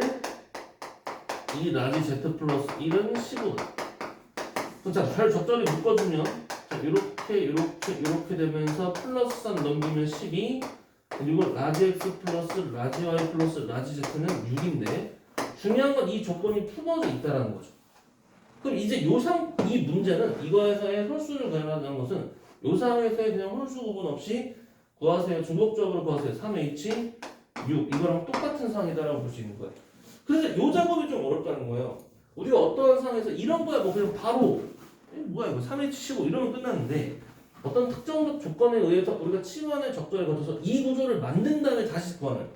2 라지 z 플러스 1은 15. 자, 잘 적절히 묶어주면 자, 이렇게 되면서 플러스 3 넘기면 12. 그리고 라지 x 플러스 라지 y 플러스 라지 z는 6인데 중요한 건 이 조건이 품어져 있다는 거죠. 그럼 이제 이 문제는 이거에서의 홀수를 구하는 것은 요 상황에서의 그냥 홀수 구분 없이 구하세요. 중복조합으로 구하세요. 3h 6 이거랑 똑같은 상황이다라고 볼 수 있는 거예요. 그래서 요 작업이 좀 어렵다는 거예요. 우리가 어떠한 상황에서 이런 거야 뭐 그냥 바로 뭐야 이거 3h 15 이러면 끝났는데 어떤 특정적 조건에 의해서 우리가 치환의 적절에 거쳐서 이 구조를 만든 다음에 다시 구하는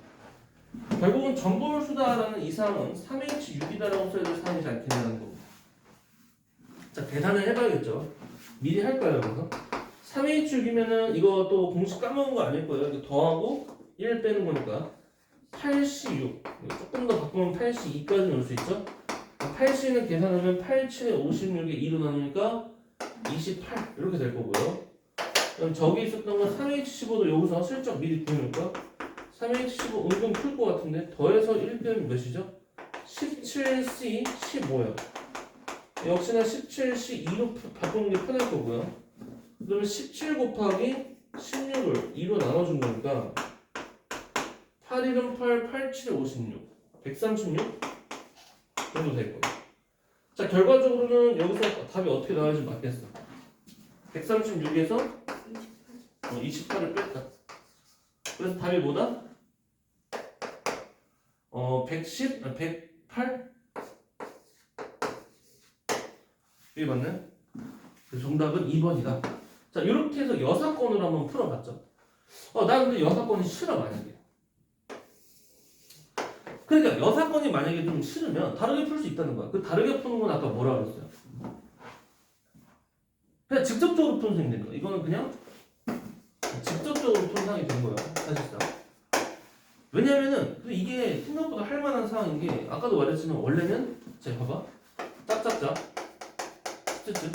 결국은 정보홀수다라는 이 상황은 3h 6이다라고 써야 될 상황이지 않겠냐는 겁니다. 자 계산을 해봐야겠죠. 미리 할까요 그래서 3H6이면은 이거 또 공식 까먹은 거 아닐 거예요. 이거 더하고 1 빼는 거니까 8C6 조금 더 바꾸면 8C2까지 넣을 수 있죠. 8C는 계산하면 8, 7에 56에 2로 나누니까 28 이렇게 될 거고요. 그럼 저기 있었던 건 3H15도 여기서 슬쩍 미리 구해놓을까? 3H15 은근 풀 것 같은데 더해서 1 빼면 몇이죠? 17C 15요. 역시나 17C 2로 바꾸는 게 편할 거고요. 그러면 17 곱하기 16을 2로 나눠준 거니까 8, 1은 8, 8, 7에 56 136 정도 될 거예요. 자 결과적으로는 여기서 답이 어떻게 나올지 맞겠어. 136에서 28을 뺐다. 그래서 답이 뭐다? 110? 108? 이게 맞나요? 정답은 2번이다. 자, 이렇게 해서 여사건으로 한번 풀어봤죠. 나 근데 여사건이 싫어, 만약에. 그러니까 여사건이 만약에 좀 싫으면 다르게 풀 수 있다는 거야. 그 다르게 푸는 건 아까 뭐라 그랬어요? 그냥 직접적으로 푸는 셈이 되는 거야. 이거는 그냥 직접적으로 푸는 상황이 된 거예요, 사실상. 왜냐면은 이게 생각보다 할 만한 상황인 게 아까도 말했지만 원래는 자, 봐봐. 짝짝짝. 쯔쯔.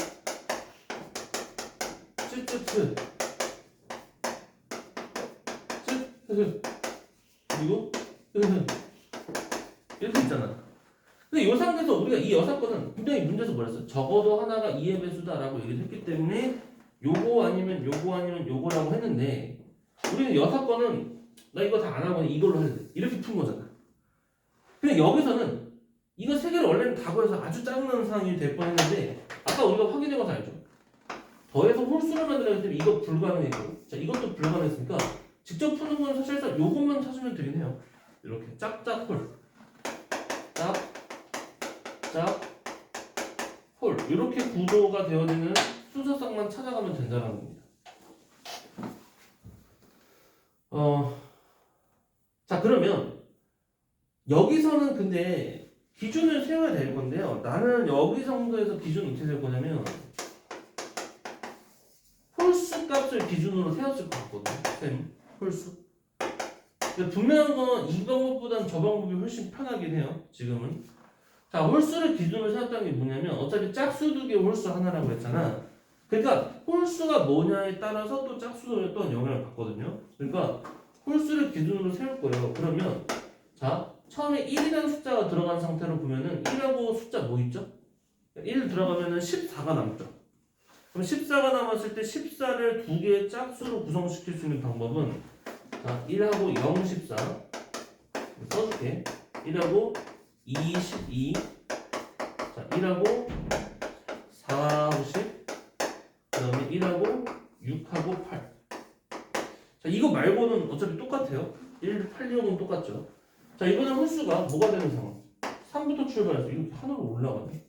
쯔쯔쯔. 쯔쯔. 그리고 이렇게 있잖아. 근데 이 상태에서 우리가 이 여사건은 분명히 문제에서 뭐랬어? 적어도 하나가 2의 배수다라고 얘기를 했기 때문에 요거 아니면 요거 아니면 요거라고 했는데 우리는 여사건은 나 이거 다 안 하고 이걸로 할래 이렇게 푼 거잖아. 근데 여기서는 이거 세 개를 원래는 다 구해서 아주 짜증나는 상황이 될 뻔했는데 아까 우리가 확인해봐서 알죠. 더해서 홀수를 만들어야 되면 이거 불가능했고 자 이것도 불가능했으니까 직접 푸는 건 사실상 요것만 찾으면 되긴 해요. 이렇게 짝짝 홀 짝 홀 이렇게 구조가 되어지는 순서상만 찾아가면 된다는 겁니다. 자 그러면 여기서는 근데 기준을 세워야 될 건데요. 나는 여기 정도에서 기준 어떻게 될 거냐면 홀수 값을 기준으로 세웠을 것 같거든요. 쌤, 홀수. 근데 분명한 건 이 방법보다는 저 방법이 훨씬 편하긴 해요. 지금은. 자, 홀수를 기준으로 세웠다는 게 뭐냐면 어차피 짝수 두 개, 홀수 하나라고 했잖아. 그러니까 홀수가 뭐냐에 따라서 또 짝수에 또 영향을 받거든요. 그러니까 홀수를 기준으로 세울 거예요. 그러면 자, 처음에 1이라는 숫자가 들어간 상태로 보면은 1하고 숫자 뭐 있죠? 1 들어가면은 14가 남죠. 그럼 14가 남았을 때 14를 두 개의 짝수로 구성시킬 수 있는 방법은 자, 1하고 0, 14 써줄게. 1하고 22 자, 1하고 4하고 10 그 다음에 1하고 6하고 8 자, 이거 말고는 어차피 똑같아요. 1, 8, 6은 똑같죠. 자, 이번엔 홀수가 뭐가 되는 상황? 3부터 출발해서 이렇게 하나로 올라가네.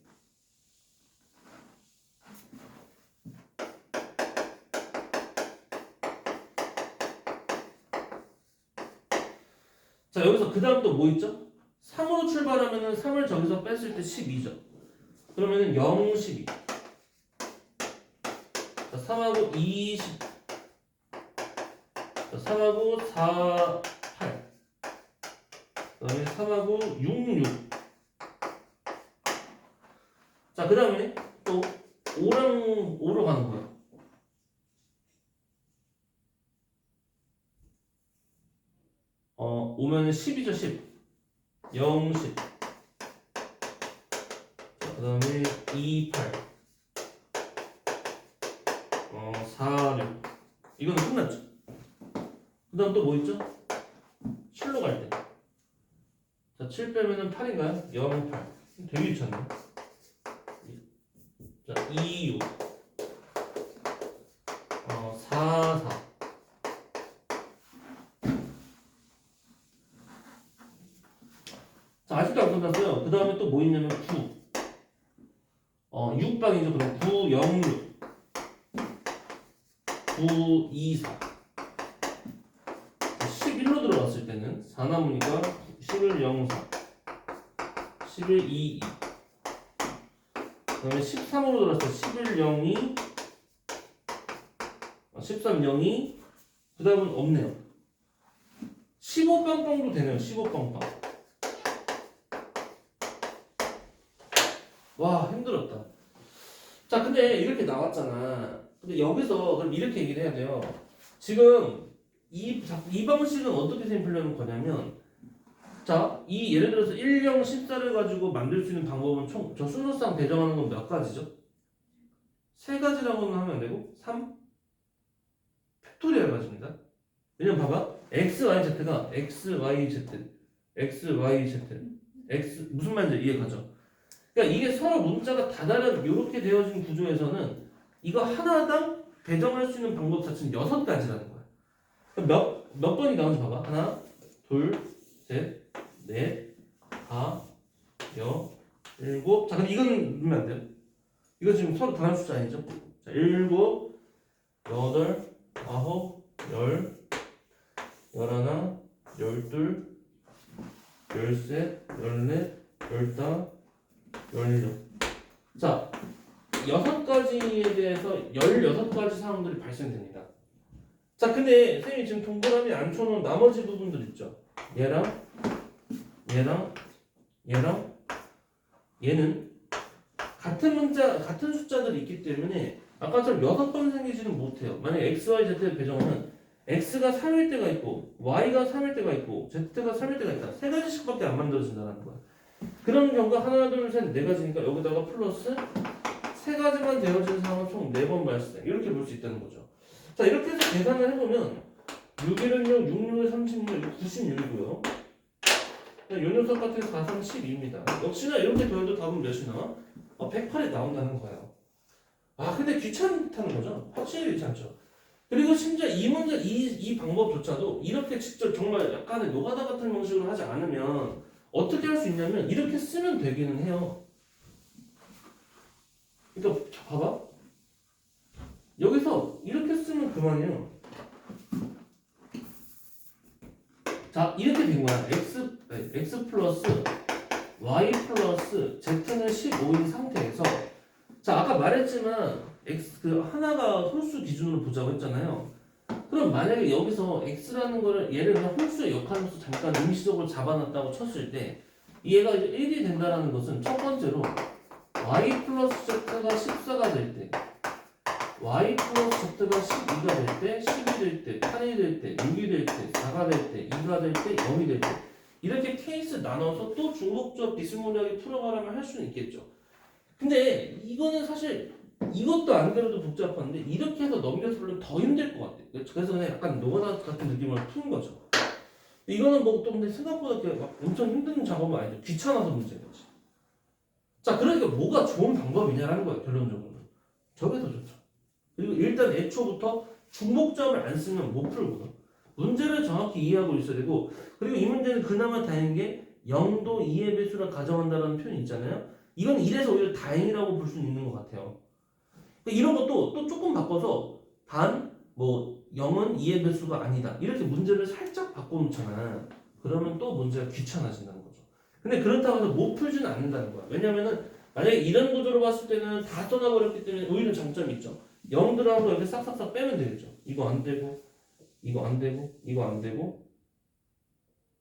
자, 여기서 그 다음 또 뭐 있죠? 3으로 출발하면은 3을 저기서 뺐을 때 12죠. 그러면은 0, 12. 자, 3하고 20. 자, 3하고 4, 8. 그 다음에 3하고 6, 6. 자, 그 다음에 또 5랑 5로 가는 거야. 오면 10이죠, 10. 0, 10. 그 다음에 2, 8. 4, 6. 이건 끝났죠. 그 다음 또 뭐 있죠? 7로 갈 때. 자, 7 빼면은 8인가요? 0, 8. 되게 귀찮네. 자, 2, 6. 4, 4. 자, 아직도 안 끝났어요. 그 다음에 또 뭐 있냐면 9. 6방이죠. 그럼 9, 0, 6. 9, 2, 4. 11로 들어갔을 때는 4 남으니까 11, 0, 4. 11, 2, 2. 그 다음에 13으로 들어갔을 때 11, 0, 2. 13, 0, 2. 그 다음은 없네요. 15빵빵도 되네요. 15빵빵. 와, 힘들었다. 자, 근데 이렇게 나왔잖아. 근데 여기서 그럼 이렇게 얘기를 해야 돼요. 지금 이 방식은 어떻게 샘플하는 거냐면 자, 이 예를 들어서 1, 0, 14를 가지고 만들 수 있는 방법은 총 저 순서상 배정하는 건 몇 가지죠? 세 가지라고는 하면 안 되고 3 팩토리얼 가지입니다. 왜냐면 봐봐. x, y, z가 x, y, z x, y, z x 무슨 말인지 이해가죠? 그러니까 이게 서로 문자가 다 다른 이렇게 되어진 구조에서는 이거 하나당 배정할 수 있는 방법 자체는 6가지라는 거야. 몇 번이 나오는지 봐봐. 하나, 둘, 셋, 넷, 다, 여, 일곱. 자, 근데 이건 넣으면 안 돼요. 이거 지금 서로 다른 숫자 아니죠? 자, 일곱, 여덟, 아홉, 열, 열하나, 열둘, 열셋, 열넷, 열다. 16. 자, 6가지에 대해서 16가지 상황들이 발생됩니다. 자, 근데 선생님이 지금 동그라미 안 쳐놓은 나머지 부분들 있죠? 얘랑 얘는 같은 문자, 같은 숫자들이 있기 때문에 아까처럼 6번 생기지는 못해요. 만약에 x, y, z를 배정하면 x가 3일 때가 있고 y가 3일 때가 있고 z가 3일 때가 있다. 3가지씩밖에 안 만들어진다는 거야. 그런 경우가 하나, 둘, 셋, 네 가지니까 여기다가 플러스 세 가지만 되어진 상황은 총 4번 발생. 이렇게 볼 수 있다는 거죠. 자, 이렇게 해서 계산을 해보면 6일은 6, 6, 6에 36, 96이고요. 요 녀석 같은 4, 3, 12입니다. 역시나 이렇게 더해도 답은 몇이 나와? 108이 나온다는 거예요. 아, 근데 귀찮다는 거죠. 확실히 귀찮죠. 그리고 심지어 이 문제, 이 방법조차도 이렇게 직접 정말 약간의 노가다 같은 방식으로 하지 않으면 어떻게 할 수 있냐면 이렇게 쓰면 되기는 해요. 그러니까 봐봐. 여기서 이렇게 쓰면 그만이에요. 자, 이렇게 된 거야. x 플러스 y 플러스 z는 15인 상태에서 자 아까 말했지만 x 그 하나가 홀수 기준으로 보자고 했잖아요. 그럼 만약에 여기서 x라는 거를 얘를 그냥 홀수의 역할로서 잠깐 임시적으로 잡아놨다고 쳤을 때 얘가 이제 1이 된다는 것은 첫 번째로 y 플러스 z가 14가 될 때 y 플러스 z가 12가 될 때 10이 될 때 8이 될 때 6이 될 때 4가 될 때 2가 될 때 0이 될 때 이렇게 케이스 나눠서 또 중복적 비스무리하게 풀어가려면 할 수는 있겠죠. 근데 이거는 사실 이것도 안 그래도 복잡한데 이렇게 해서 넘겨서 풀면 더 힘들 것 같아요. 그래서 그냥 약간 노가다 같은 느낌으로 푸는 거죠. 이거는 뭐 또 근데 생각보다 이렇게 막 엄청 힘든 작업은 아니죠. 귀찮아서 문제인 거지. 자, 그러니까 뭐가 좋은 방법이냐라는 거예요. 결론적으로는. 저게 더 좋죠. 그리고 일단 애초부터 중복점을 안 쓰면 못 풀거든. 문제를 정확히 이해하고 있어야 되고 그리고 이 문제는 그나마 다행인 게 0도 2의 배수라 가정한다는 표현이 있잖아요. 이건 이래서 오히려 다행이라고 볼 수 있는 것 같아요. 이런 것도 또 조금 바꿔서 단 뭐 0은 2의 배수가 아니다 이렇게 문제를 살짝 바꿔놓잖아. 그러면 또 문제가 귀찮아진다는 거죠. 근데 그렇다고 해서 못 풀지는 않는다는 거야. 왜냐면은 만약에 이런 구조로 봤을 때는 다 떠나버렸기 때문에 오히려 장점이 있죠. 0 들어가고 이렇게 싹싹싹 빼면 되겠죠. 이거 안 되고 이거 안 되고 이거 안 되고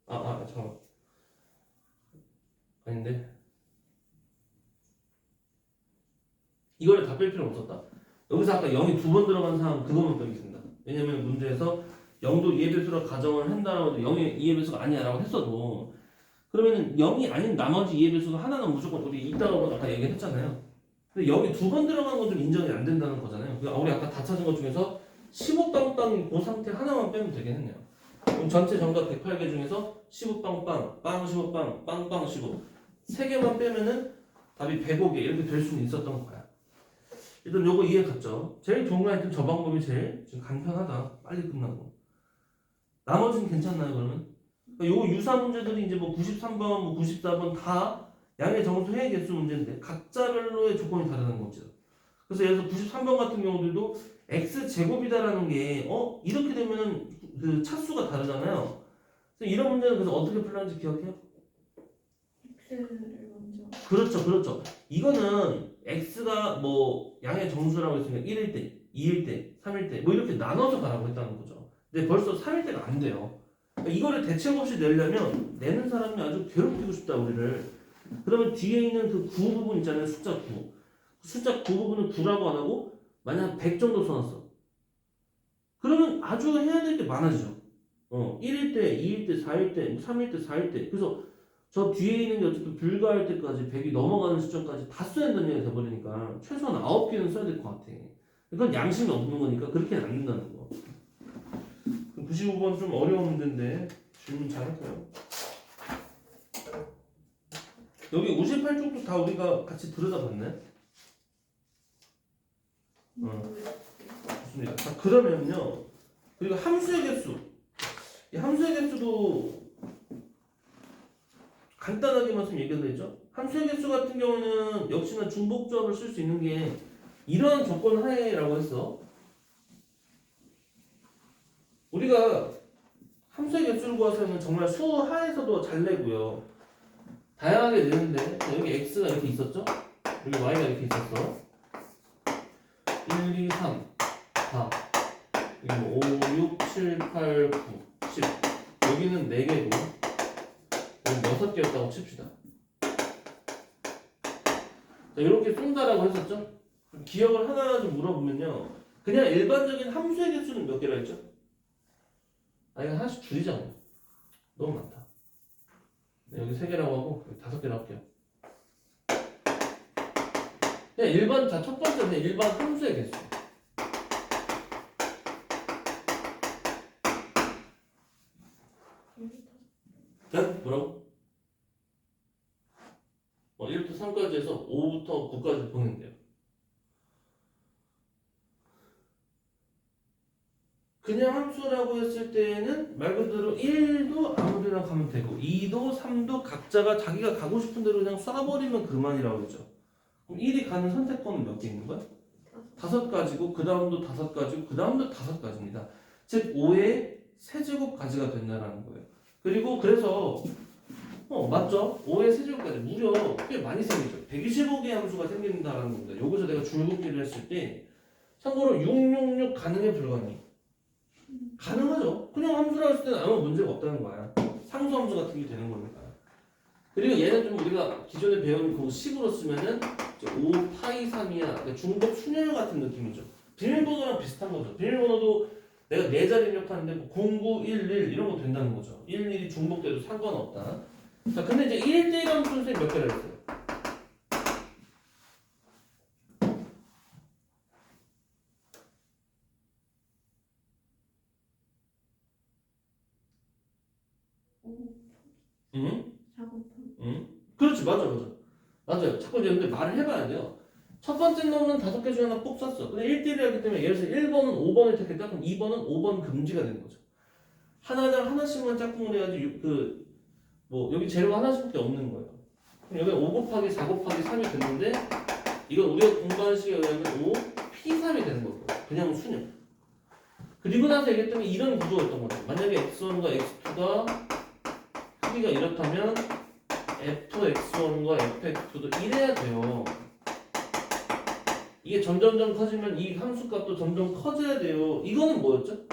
잠깐만 아닌데 이거를 다 뺄 필요 없었다. 여기서 아까 0이 두 번 들어간 상황 그것만 빼겠습니다. 왜냐면 문제에서 0도 2의 배수로 가정을 한다라고 0이 2의 배수가 아니야라고 했어도 그러면은 0이 아닌 나머지 2의 배수가 하나는 무조건 우리 있다고 아까 얘기했잖아요. 근데 여기 두 번 들어간 건 좀 인정이 안 된다는 거잖아요. 우리 아까 다 찾은 것 중에서 15빵빵인 그 상태 하나만 빼면 되겠네요. 그럼 전체 정답 108개 중에서 15빵빵, 빵 15빵, 빵빵 15 3개만 빼면은 답이 105개 이렇게 될 수는 있었던 거야. 일단 요거 이해 갔죠? 제일 좋은 거 하여튼 저 방법이 제일 지금 간편하다. 빨리 끝나고. 나머지는 괜찮나요 그러면? 그러니까 요거 유사 문제들이 이제 뭐 93번, 뭐 94번 다 양의 정수 해의 개수 문제인데 각자별로의 조건이 다르다는 거죠. 그래서 예를 들어서 93번 같은 경우들도 x 제곱이다라는 게 이렇게 되면은 그 차수가 다르잖아요. 그래서 이런 문제는 그래서 어떻게 풀렸는지 기억해요? x를 먼저 그렇죠. 이거는 x가 뭐 양의 정수라고 했으니까 1일 때, 2일 때, 3일 때 뭐 이렇게 나눠서 가라고 했다는 거죠. 근데 벌써 3일 때가 안 돼요. 그러니까 이거를 대책 없이 내려면 내는 사람이 아주 괴롭히고 싶다 우리를. 그러면 뒤에 있는 그 9 부분 있잖아요. 숫자 9. 숫자 9 부분을 9라고 안 하고 만약 100 정도 써놨어. 그러면 아주 해야 될 게 많아지죠. 1일 때, 2일 때, 4일 때, 3일 때, 4일 때. 그래서 저 뒤에 있는 게 어쨌든 불가할 때까지 100이 넘어가는 시점까지 다 써야 된다는 얘기가 돼버리니까 최소한 9개는 써야 될 것 같아. 그건 양심이 없는 거니까 그렇게는 안 된다는 거. 95번 좀 어려운 문제인데 질문 잘할까요? 여기 58쪽도 다 우리가 같이 들여다봤네. 좋습니다. 자, 그러면요. 그리고 함수의 개수. 이 함수의 개수도 간단하게만 좀 얘기가 되죠. 함수의 개수 같은 경우는 역시나 중복조합을 쓸 수 있는 게 이러한 조건 하에라고 했어. 우리가 함수의 개수를 구하서는 정말 수 하에서도 잘 내고요. 다양하게 내는데 여기 x가 이렇게 있었죠? 여기 y가 이렇게 있었어. 1, 2, 3, 4 여기 뭐 5, 6, 7, 8, 9, 10 여기는 4개고 여기 6개였다고 칩시다. 자, 이렇게 쏜다라고 했었죠? 기억을 하나 좀 물어보면요. 그냥 일반적인 함수의 개수는 몇 개라 했죠? 이거 하나씩 줄이자. 너무 많다. 네, 여기 3개라고 하고 여기 5개라고 할게요. 그냥 일반, 자, 첫 번째 그냥 일반 함수의 개수. 네? 뭐라고? 1부터 3까지 해서 5부터 9까지 보면 돼요. 그냥 함수라고 했을 때는 말 그대로 1도 아무데나 가면 되고 2도 3도 각자가 자기가 가고 싶은 대로 그냥 쏴버리면 그만이라고 했죠. 그럼 1이 가는 선택권은 몇 개 있는 거야? 5가지고 그 다음도 5가지고 그 다음도 5가지입니다. 즉 5의 세제곱까지가 된다는 거예요. 그리고 그래서 맞죠? 5의 세제곱까지 무려 꽤 많이 생기죠. 125개의 함수가 생긴다라는 겁니다. 여기서 내가 줄긋기를 했을 때 참고로 666 가능해 불가능해? 가능하죠. 그냥 함수라 했을 때는 아무 문제가 없다는 거야. 상수함수 같은 게 되는 거니까. 그리고 얘는 좀 우리가 기존에 배운 그 식으로 쓰면은 5 파이 3이야. 그러니까 중복 순열 같은 느낌이죠. 비밀번호랑 비슷한 거죠. 비밀번호도 내가 4자리 입력하는데 뭐 0911 이런 거 된다는 거죠. 11이 중복돼도 상관없다. 자, 근데 이제 1대1 함수는 몇 개를 했어요? 응? 작업함. 응? 그렇지, 맞아. 맞아요. 자꾸 이제 근데 말을 해봐야 돼요. 첫 번째 놈은 5개 중에 하나 꼭 썼어. 근데 1대1이 하기 때문에 예를 들어서 1번은 5번을 택했다? 그럼 2번은 5번 금지가 되는 거죠. 하나당 하나씩만 짝꿍을 해야지 여기 재료가 하나씩밖에 없는 거예요. 그럼 여기 5 곱하기 4 곱하기 3이 됐는데 이건 우리가 공부하는 식에 의하면 5 P3이 되는 거고 그냥 수냐. 그리고 나서 얘기했더니 이런 구조였던 거죠. 만약에 x1과 x2가 크기가 이렇다면 fx1과 fx2도 이래야 돼요. 이게 점점점 커지면 이 함수값도 점점 커져야 돼요. 이거는 뭐였죠?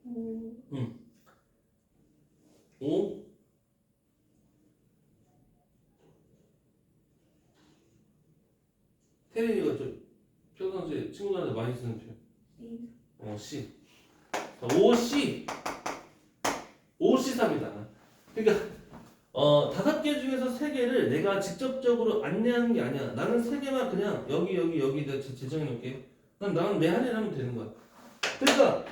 오. 5 태린이가 평상시에 친구들한테 많이 쓰는 표현. C. 자, 5C. 5C3이다. 그러니까 5개 중에서 3개를 내가 직접적으로 안내하는 게 아니야. 나는 3개만 그냥 여기 내가 제정해 놓을게. 나는 내 할인 하면 되는 거야. 그러니까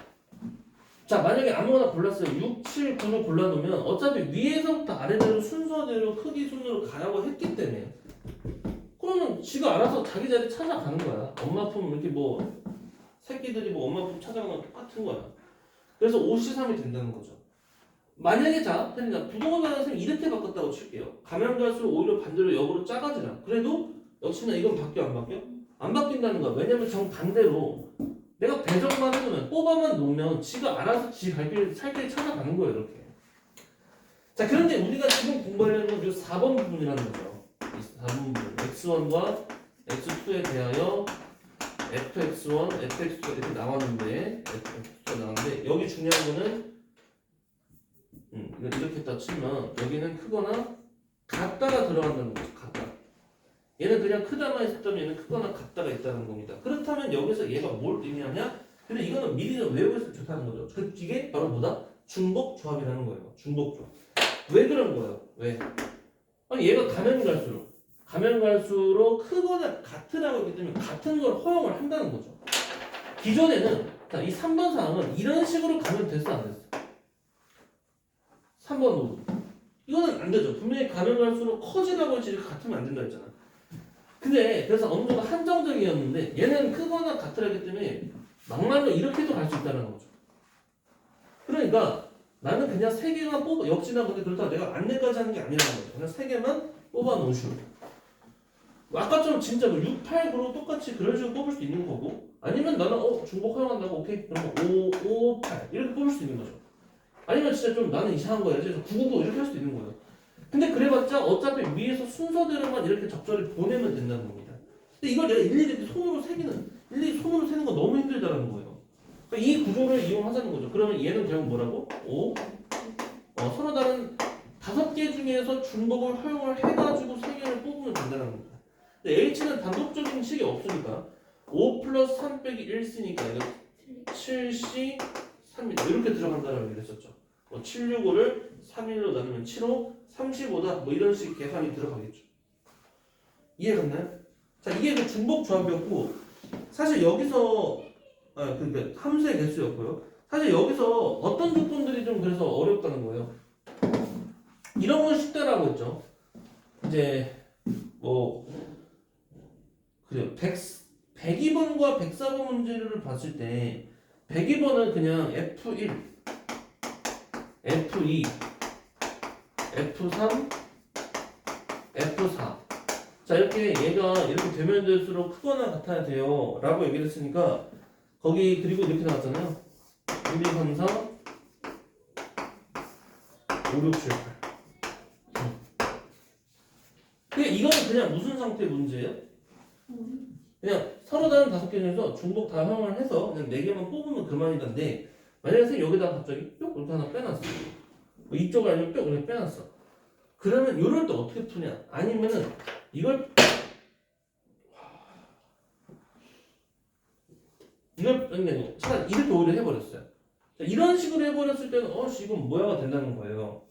자, 만약에 아무거나 골랐어요. 6, 7, 9를 골라놓으면 어차피 위에서부터 아래대로 순서대로 크기 순으로 가라고 했기 때문에 그러면 지가 알아서 자기 자리 찾아가는 거야. 엄마 품 이렇게 새끼들이 엄마 품 찾아가는 거 똑같은 거야. 그래서 5C3이 된다는 거죠. 만약에 그러니까 부동호 변화선생님 이렇게 바꿨다고 칠게요. 가면 갈수록 오히려 반대로 역으로 작아지나. 그래도 역시나 이건 바뀌어 안 바뀌어? 안 바뀐다는 거야. 왜냐면 정반대로 내가 배정만 해두면 뽑아만 놓으면 지가 알아서 살 길 찾아가는 거예요. 이렇게. 자, 그런데 우리가 지금 공부하려는 건 이 4번 부분이라는 거죠. 이 4번 부분. x1과 x2에 대하여 fx1, fx2가 이렇게 나왔는데 여기 중요한 거는 이렇게 딱 치면 여기는 크거나 같다가 들어간다는 거죠. 같다. 얘는 그냥 크다만 있었다면 얘는 크거나 같다가 있다는 겁니다. 그렇다면 여기서 얘가 뭘 의미하냐? 근데 이거는 미리 좀 외우겠으면 좋다는 거죠. 이게 바로 뭐다? 중복 조합이라는 거예요. 중복 조합. 왜 그런 거예요? 왜? 아니 얘가 가면 갈수록 크거나 같으라고 했기 때문에 같은 걸 허용을 한다는 거죠. 기존에는 이 3번 사항은 이런 식으로 가면 됐어 안 됐어? 3번으로. 이거는 안 되죠. 분명히 가면 갈수록 커지라고 했지 같으면 안 된다 했잖아. 근데 그래서 어느 정도 한정적이었는데 얘는 크거나 같으라기 때문에 막말로 이렇게도 갈 수 있다는 거죠. 그러니까 나는 그냥 3개만 뽑아 역시나 근데 그렇다고 내가 안내까지 하는 게 아니라는 거죠. 그냥 3개만 뽑아 놓으시고 아까처럼 진짜 6, 8, 9로 똑같이 그런 식으로 뽑을 수 있는 거고 아니면 나는 중복 허용한다고 오케이 그러면 5, 5, 8 이렇게 뽑을 수 있는 거죠. 아니면 진짜 좀 나는 이상한 거야. 그래서 999 이렇게 할 수도 있는 거예요. 근데 그래봤자 어차피 위에서 순서대로만 이렇게 적절히 보내면 된다는 겁니다. 근데 이걸 내가 일일이 손으로 세는 건 너무 힘들다는 거예요. 그러니까 이 구조를 이용하자는 거죠. 그러면 얘는 결국 뭐라고? 5. 서로 다른 5개 중에서 중복을 허용을 해가지고 3개를 뽑으면 된다는 겁니다. 근데 H는 단독적인 식이 없으니까 5 플러스 3 빼기 1C니까 이거 7C 3이다. 이렇게 들어간다라고 얘기를 했었죠. 765를 3일로 나누면 75, 35다. 이런 식 계산이 들어가겠죠. 이해갔나요? 자, 이게 그 중복 조합이었고, 사실 여기서, 그러니까 함수의 개수였고요. 사실 여기서 어떤 조건들이 좀 그래서 어렵다는 거예요. 이런 건 쉽다라고 했죠. 이제, 그래요. 102번과 104번 문제를 봤을 때, 102번은 그냥 F1, F2, F3, F4. 자, 이렇게 얘가 이렇게 되면 될수록 크거나 같아야 돼요. 라고 얘기를 했으니까, 거기, 그리고 이렇게 나왔잖아요. 1, 2, 3, 4, 5, 6, 7, 8. 그러니까 이거는 그냥 무슨 상태의 문제예요? 그냥 서로 다른 5개 중에서 중복 다 활용을 해서 그냥 4개만 뽑으면 그만이던데 만약에 선생님 여기다가 갑자기 뿅 이렇게 하나 빼놨어. 뭐 이쪽을 아니면 뿅 이렇게 빼놨어. 그러면 이럴 때 어떻게 푸냐? 아니면은 이걸 아니, 차라리 이렇게 오히려 해버렸어요. 자, 이런 식으로 해버렸을 때는 이건 뭐야가 된다는 거예요.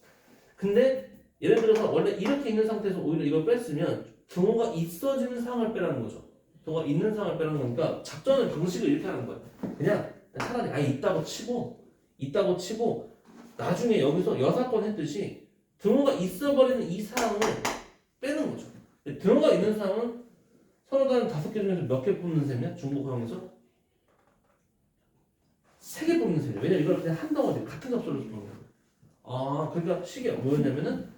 근데 예를 들어서 원래 이렇게 있는 상태에서 오히려 이걸 뺐으면 등호가 있어지는 상황을 빼라는 거죠. 등호가 있는 상황을 빼라는 거니까 작전의 방식을 이렇게 하는 거예요. 그냥 차라리 아예 있다고 치고 나중에 여기서 여사건 했듯이 등호가 있어버리는 이 상황을 빼는 거죠. 등호가 있는 상황은 서로 다른 5개 중에서 몇 개 뽑는 셈이야? 중복항에서? 3개 뽑는 셈이야. 왜냐면 이걸 그냥 한 덩어리 같은 값으로 뽑는 거야. 그러니까 식이 뭐였냐면은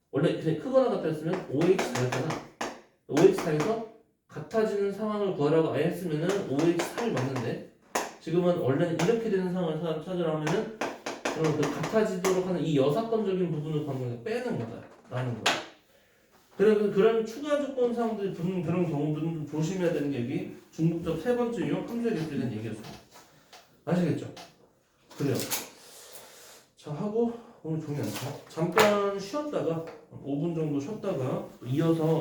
원래 그냥 크거나 같다 했으면 5x4였잖아. 5x4에서 같아지는 상황을 구하라고 아예 했으면은 5x3이 맞는데 지금은 원래는 이렇게 되는 상황을 찾으려면은 그럼 그 같아지도록 하는 이 여사건적인 부분을 방금 빼는 거다라는 거야. 그래서 그런 추가 조건 사항들이 붙는 그런 경우들은 좀 조심해야 되는 게 여기 중복적 3번째 유형 함수의 개수에 대한 얘기였어요. 아시겠죠? 그래요. 자 하고 오늘 종이 안 차. 잠깐 쉬었다가 5분 정도 쉬었다가 이어서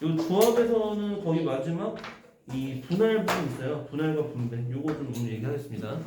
이 조합에서는 거의 마지막 이 분할 부분 있어요. 분할과 분배. 요거 좀 오늘 얘기하겠습니다.